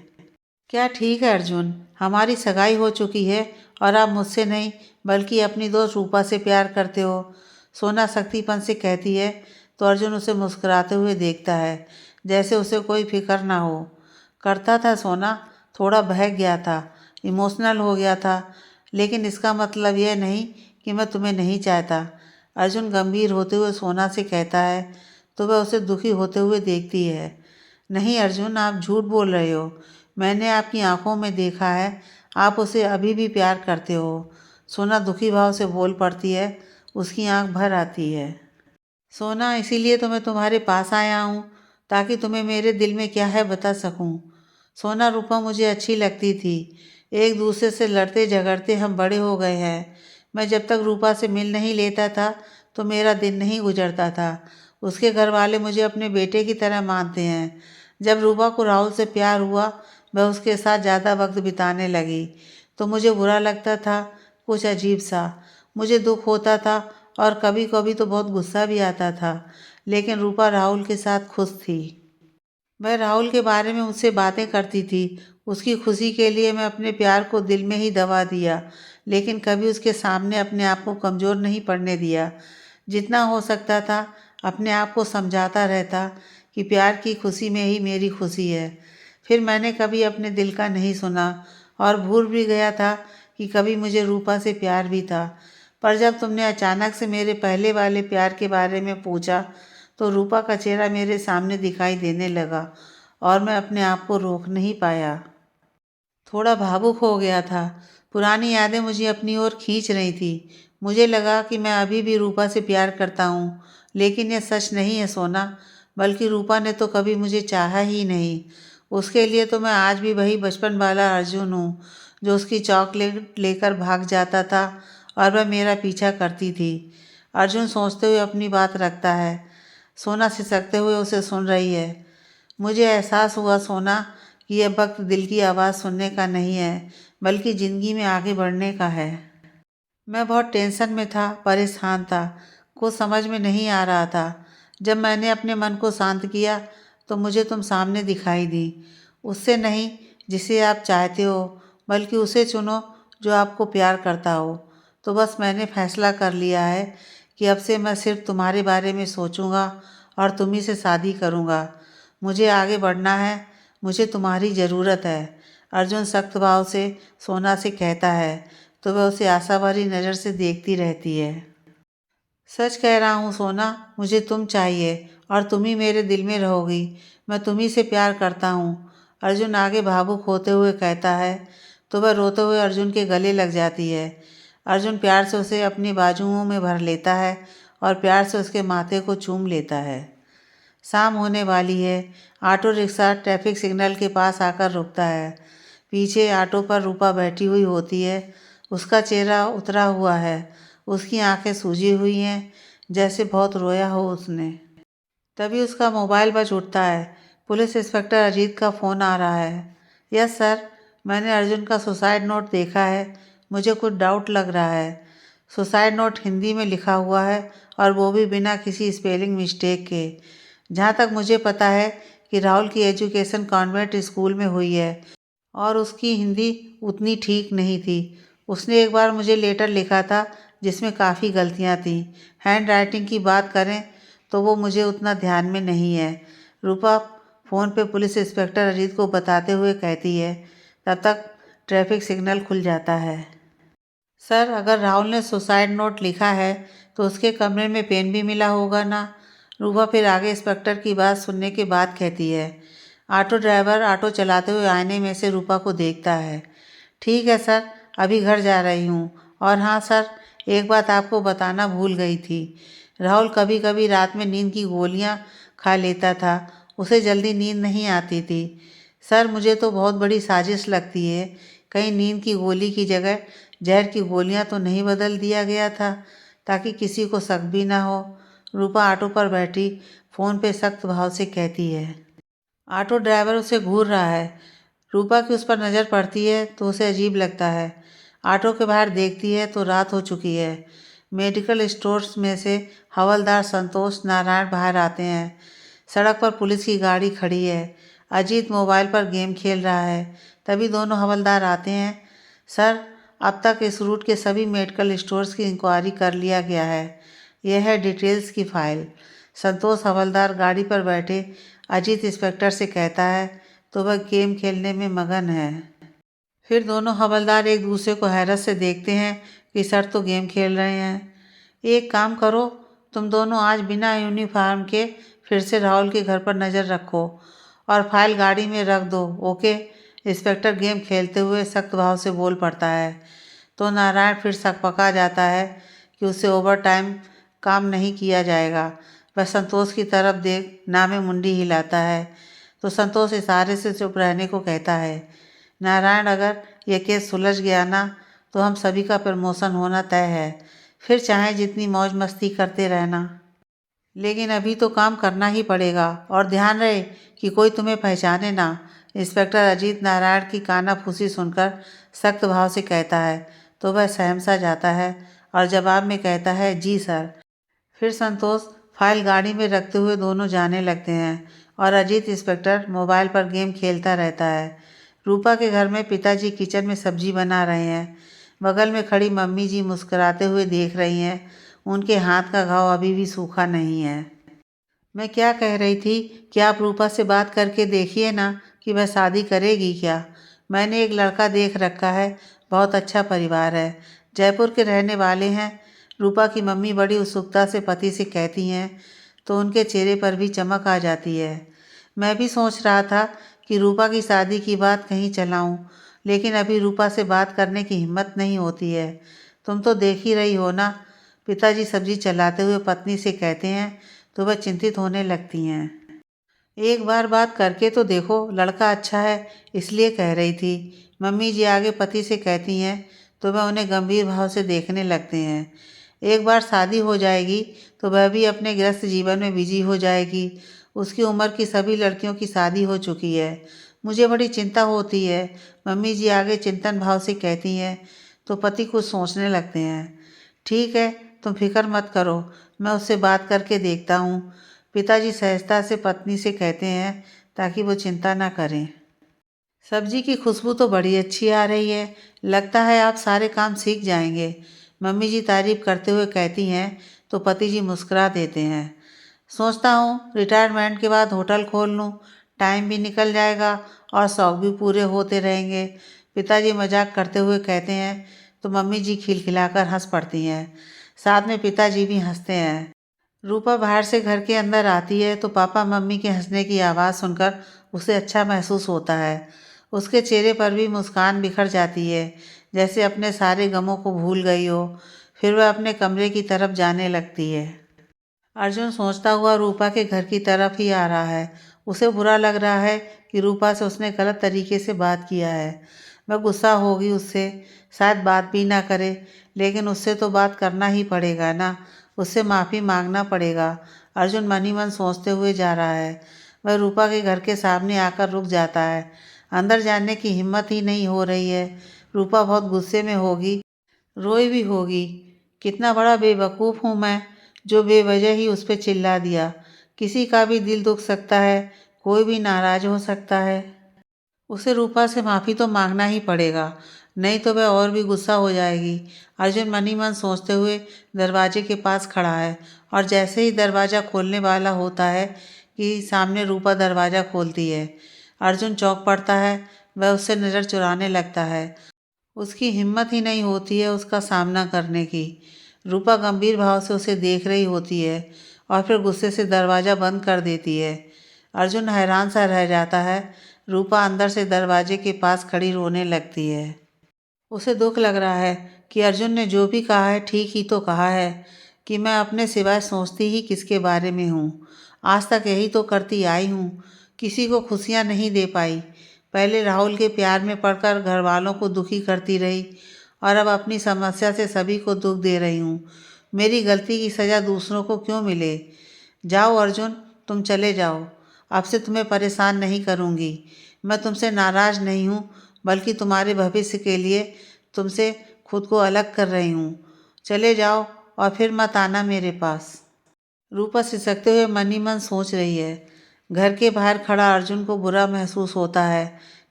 क्या ठीक है अर्जुन, हमारी सगाई हो चुकी है और आप मुझसे नहीं बल्कि अपनी दोस्त रूपा से प्यार करते हो, सोना सख्तीपन से कहती है तो अर्जुन उसे मुस्कुराते हुए देखता है, जैसे उसे कोई फिक्र ना हो। करता था सोना, थोड़ा बहक गया था, इमोशनल हो गया था, लेकिन इसका मतलब यह नहीं कि मैं तुम्हें नहीं चाहता, अर्जुन गंभीर होते हुए सोना से कहता है तो वह उसे दुखी होते हुए देखती है। नहीं अर्जुन, आप झूठ बोल रहे हो, मैंने आपकी आंखों में देखा है, आप उसे अभी भी प्यार करते हो, सोना दुखी भाव से बोल पड़ती है। उसकी आंख भर आती है। सोना, इसीलिए तो मैं तुम्हारे पास आया हूँ, ताकि तुम्हें मेरे दिल में क्या है बता सकूँ। सोना, रूपा मुझे अच्छी लगती थी, एक दूसरे से लड़ते झगड़ते हम बड़े हो गए हैं। मैं जब तक रूपा से मिल नहीं लेता था तो मेरा दिन नहीं गुजरता था। उसके घर वाले मुझे अपने बेटे की तरह मानते हैं। जब रूपा को राहुल से प्यार हुआ, वह उसके साथ ज़्यादा वक्त बिताने लगी तो मुझे बुरा लगता था, कुछ अजीब सा। मुझे दुख होता था और कभी कभी तो बहुत गुस्सा भी आता था, लेकिन रूपा राहुल के साथ खुश थी। वह राहुल के बारे में मुझसे बातें करती थी। उसकी खुशी के लिए मैं अपने प्यार को दिल में ही दबा दिया, लेकिन कभी उसके सामने अपने आप को कमज़ोर नहीं पड़ने दिया। जितना हो सकता था अपने आप को समझाता रहता कि प्यार की खुशी में ही मेरी खुशी है। फिर मैंने कभी अपने दिल का नहीं सुना और भूल भी गया था कि कभी मुझे रूपा से प्यार भी था। पर जब तुमने अचानक से मेरे पहले वाले प्यार के बारे में पूछा तो रूपा का चेहरा मेरे सामने दिखाई देने लगा और मैं अपने आप को रोक नहीं पाया। थोड़ा भावुक हो गया था। पुरानी यादें मुझे अपनी ओर खींच रही थी। मुझे लगा कि मैं अभी भी रूपा से प्यार करता हूँ, लेकिन यह सच नहीं है सोना, बल्कि रूपा ने तो कभी मुझे चाहा ही नहीं। उसके लिए तो मैं आज भी वही बचपन वाला अर्जुन हूँ, जो उसकी चॉकलेट लेकर भाग जाता था और वह मेरा पीछा करती थी। अर्जुन सोचते हुए अपनी बात रखता है। सोना सिसकते हुए उसे सुन रही है। मुझे एहसास हुआ सोना कि यह वक्त दिल की आवाज़ सुनने का नहीं है, बल्कि ज़िंदगी में आगे बढ़ने का है। मैं बहुत टेंशन में था, परेशान था, कुछ समझ में नहीं आ रहा था। जब मैंने अपने मन को शांत किया तो मुझे तुम सामने दिखाई दी। उससे नहीं जिसे आप चाहते हो, बल्कि उसे चुनो जो आपको प्यार करता हो। तो बस मैंने फैसला कर लिया है कि अब से मैं सिर्फ तुम्हारे बारे में सोचूंगा और तुम्ही से शादी करूंगा। मुझे आगे बढ़ना है, मुझे तुम्हारी ज़रूरत है। अर्जुन सख्त भाव से सोना से कहता है, तो वह उसे आशा भरी नज़र से देखती रहती है। सच कह रहा हूँ सोना, मुझे तुम चाहिए और तुम ही मेरे दिल में रहोगी। मैं तुम्ही से प्यार करता हूँ। अर्जुन आगे भावुक होते हुए कहता है, तो वह रोते हुए अर्जुन के गले लग जाती है। अर्जुन प्यार से उसे अपनी बाजुओं में भर लेता है और प्यार से उसके माथे को चूम लेता है। शाम होने वाली है। ऑटो रिक्शा ट्रैफिक सिग्नल के पास आकर रुकता है। पीछे ऑटो पर रूपा बैठी हुई होती है। उसका चेहरा उतरा हुआ है। उसकी आंखें सूजी हुई हैं, जैसे बहुत रोया हो उसने। तभी उसका मोबाइल बज उठता है। पुलिस इंस्पेक्टर अजीत का फ़ोन आ रहा है। यस सर, मैंने अर्जुन का सुसाइड नोट देखा है। मुझे कुछ डाउट लग रहा है। सुसाइड नोट हिंदी में लिखा हुआ है और वो भी बिना किसी स्पेलिंग मिस्टेक के। जहाँ तक मुझे पता है कि राहुल की एजुकेशन कॉन्वेंट स्कूल में हुई है और उसकी हिंदी उतनी ठीक नहीं थी। उसने एक बार मुझे लेटर लिखा था जिसमें काफ़ी गलतियाँ थीं। हैंड राइटिंग की बात करें तो वो मुझे उतना ध्यान में नहीं है। रूपा फ़ोन पे पुलिस इंस्पेक्टर अजीत को बताते हुए कहती है। तब तक ट्रैफिक सिग्नल खुल जाता है। सर, अगर राहुल ने सुसाइड नोट लिखा है तो उसके कमरे में पेन भी मिला होगा ना। रूपा फिर आगे इंस्पेक्टर की बात सुनने के बाद कहती है। ऑटो ड्राइवर ऑटो चलाते हुए आईने में से रूपा को देखता है। ठीक है सर, अभी घर जा रही हूँ। और हाँ सर, एक बात आपको बताना भूल गई थी। राहुल कभी कभी रात में नींद की गोलियाँ खा लेता था। उसे जल्दी नींद नहीं आती थी। सर, मुझे तो बहुत बड़ी साजिश लगती है। कहीं नींद की गोली की जगह जहर की गोलियां तो नहीं बदल दिया गया था, ताकि किसी को शक भी ना हो। रूपा ऑटो पर बैठी फ़ोन पे सख्त भाव से कहती है। ऑटो ड्राइवर उसे घूर रहा है। रूपा की उस पर नज़र पड़ती है तो उसे अजीब लगता है। ऑटो के बाहर देखती है तो रात हो चुकी है। मेडिकल स्टोर्स में से हवलदार संतोष नारायण बाहर आते हैं। सड़क पर पुलिस की गाड़ी खड़ी है। अजीत मोबाइल पर गेम खेल रहा है। तभी दोनों हवलदार आते हैं। सर, अब तक इस रूट के सभी मेडिकल स्टोर्स की इंक्वायरी कर लिया गया है। यह है डिटेल्स की फाइल। संतोष हवलदार गाड़ी पर बैठे अजीत इंस्पेक्टर से कहता है, तो वह गेम खेलने में मगन है। फिर दोनों हवलदार एक दूसरे को हैरत से देखते हैं कि सर तो गेम खेल रहे हैं। एक काम करो, तुम दोनों आज बिना यूनिफॉर्म के फिर से राहुल के घर पर नज़र रखो और फाइल गाड़ी में रख दो, ओके। इंस्पेक्टर गेम खेलते हुए सख्त भाव से बोल पड़ता है। तो नारायण फिर सकपका जाता है कि उससे ओवर टाइम काम नहीं किया जाएगा। वह संतोष की तरफ देख नामे मुंडी हिलाता है, तो संतोष इशारे से चुप रहने को कहता है। नारायण, अगर यह केस सुलझ गया ना तो हम सभी का प्रमोशन होना तय है। फिर चाहे जितनी मौज मस्ती करते रहना, लेकिन अभी तो काम करना ही पड़ेगा। और ध्यान रहे कि कोई तुम्हें पहचाने ना। इंस्पेक्टर अजीत नारायण की कानाफूसी सुनकर सख्त भाव से कहता है, तो वह सहम सा जाता है और जवाब में कहता है, जी सर। फिर संतोष फाइल गाड़ी में रखते हुए दोनों जाने लगते हैं और अजीत इंस्पेक्टर मोबाइल पर गेम खेलता रहता है। रूपा के घर में पिताजी किचन में सब्जी बना रहे हैं। बगल में खड़ी मम्मी जी मुस्कुराते हुए देख रही हैं। उनके हाथ का घाव अभी भी सूखा नहीं है। मैं क्या कह रही थी कि आप रूपा से बात करके देखिए ना कि वह शादी करेगी क्या। मैंने एक लड़का देख रखा है, बहुत अच्छा परिवार है, जयपुर के रहने वाले हैं। रूपा की मम्मी बड़ी उत्सुकता से पति से कहती हैं, तो उनके चेहरे पर भी चमक आ जाती है। मैं भी सोच रहा था कि रूपा की शादी की बात कहीं चलाऊं, लेकिन अभी रूपा से बात करने की हिम्मत नहीं होती है। तुम तो देख ही रही हो ना। पिताजी सब्जी चलाते हुए पत्नी से कहते हैं, तो वह चिंतित होने लगती हैं। एक बार बात करके तो देखो, लड़का अच्छा है इसलिए कह रही थी। मम्मी जी आगे पति से कहती हैं, तो वह उन्हें गंभीर भाव से देखने लगते हैं। एक बार शादी हो जाएगी तो वह भी अपने गृहस्थ जीवन में बिजी हो जाएगी। उसकी उम्र की सभी लड़कियों की शादी हो चुकी है। मुझे बड़ी चिंता होती है। मम्मी जी आगे चिंतन भाव से कहती हैं, तो पति कुछ सोचने लगते हैं। ठीक है, तुम फिक्र मत करो, मैं उससे बात करके देखता हूँ। पिताजी सहजता से पत्नी से कहते हैं ताकि वो चिंता ना करें। सब्जी की खुशबू तो बड़ी अच्छी आ रही है, लगता है आप सारे काम सीख जाएंगे, मम्मी जी तारीफ करते हुए कहती हैं तो पति जी मुस्कुरा देते हैं। सोचता हूँ रिटायरमेंट के बाद होटल खोल लूँ, टाइम भी निकल जाएगा और शौक भी पूरे होते रहेंगे, पिताजी मजाक करते हुए कहते हैं तो मम्मी जी खिलखिलाकर हंस पड़ती हैं। साथ में पिताजी भी हंसते हैं। रूपा बाहर से घर के अंदर आती है तो पापा मम्मी के हंसने की आवाज़ सुनकर उसे अच्छा महसूस होता है। उसके चेहरे पर भी मुस्कान बिखर जाती है, जैसे अपने सारे गमों को भूल गई हो। फिर वह अपने कमरे की तरफ जाने लगती है। अर्जुन सोचता हुआ रूपा के घर की तरफ ही आ रहा है। उसे बुरा लग रहा है कि रूपा से उसने गलत तरीके से बात किया है। वह गुस्सा होगी उससे, शायद बात भी ना करे, लेकिन उससे तो बात करना ही पड़ेगा ना, उससे माफ़ी मांगना पड़ेगा। अर्जुन मन ही मन सोचते हुए जा रहा है। वह रूपा के घर के सामने आकर रुक जाता है। अंदर जाने की हिम्मत ही नहीं हो रही है। रूपा बहुत गुस्से में होगी, रोई भी होगी। कितना बड़ा बेवकूफ़ हूँ मैं, जो बेवजह ही उस पर चिल्ला दिया। किसी का भी दिल दुख सकता है, कोई भी नाराज़ हो सकता है। उसे रूपा से माफ़ी तो मांगना ही पड़ेगा, नहीं तो वह और भी गुस्सा हो जाएगी। अर्जुन मन ही मन सोचते हुए दरवाजे के पास खड़ा है और जैसे ही दरवाज़ा खोलने वाला होता है कि सामने रूपा दरवाज़ा खोलती है। अर्जुन चौंक पड़ता है, वह उससे नज़र चुराने लगता है। उसकी हिम्मत ही नहीं होती है उसका सामना करने की। रूपा गंभीर भाव से उसे देख रही होती है और फिर गुस्से से दरवाज़ा बंद कर देती है। अर्जुन हैरान सा रह जाता है। रूपा अंदर से दरवाजे के पास खड़ी रोने लगती है। उसे दुख लग रहा है कि अर्जुन ने जो भी कहा है ठीक ही तो कहा है, कि मैं अपने सिवाय सोचती ही किसके बारे में हूँ। आज तक यही तो करती आई हूँ, किसी को खुशियाँ नहीं दे पाई। पहले राहुल के प्यार में पड़कर घर वालों को दुखी करती रही और अब अपनी समस्या से सभी को दुख दे रही हूँ। मेरी गलती की सज़ा दूसरों को क्यों मिले। जाओ अर्जुन, तुम चले जाओ, अब से तुम्हें परेशान नहीं करूँगी। मैं तुमसे नाराज़ नहीं हूँ, बल्कि तुम्हारे भविष्य के लिए तुमसे खुद को अलग कर रही हूँ। चले जाओ और फिर मत आना मेरे पास। रूपा सिसकते हुए मन ही मन सोच रही है। घर के बाहर खड़ा अर्जुन को बुरा महसूस होता है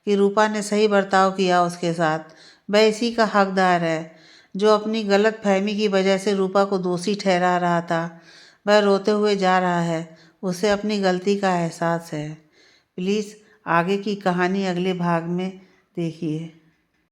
कि रूपा ने सही बर्ताव किया उसके साथ। वह इसी का हकदार है जो अपनी गलत फहमी की वजह से रूपा को दोषी ठहरा रहा था। वह रोते हुए जा रहा है, उसे अपनी गलती का एहसास है। प्लीज़ आगे की कहानी अगले भाग में देखिए।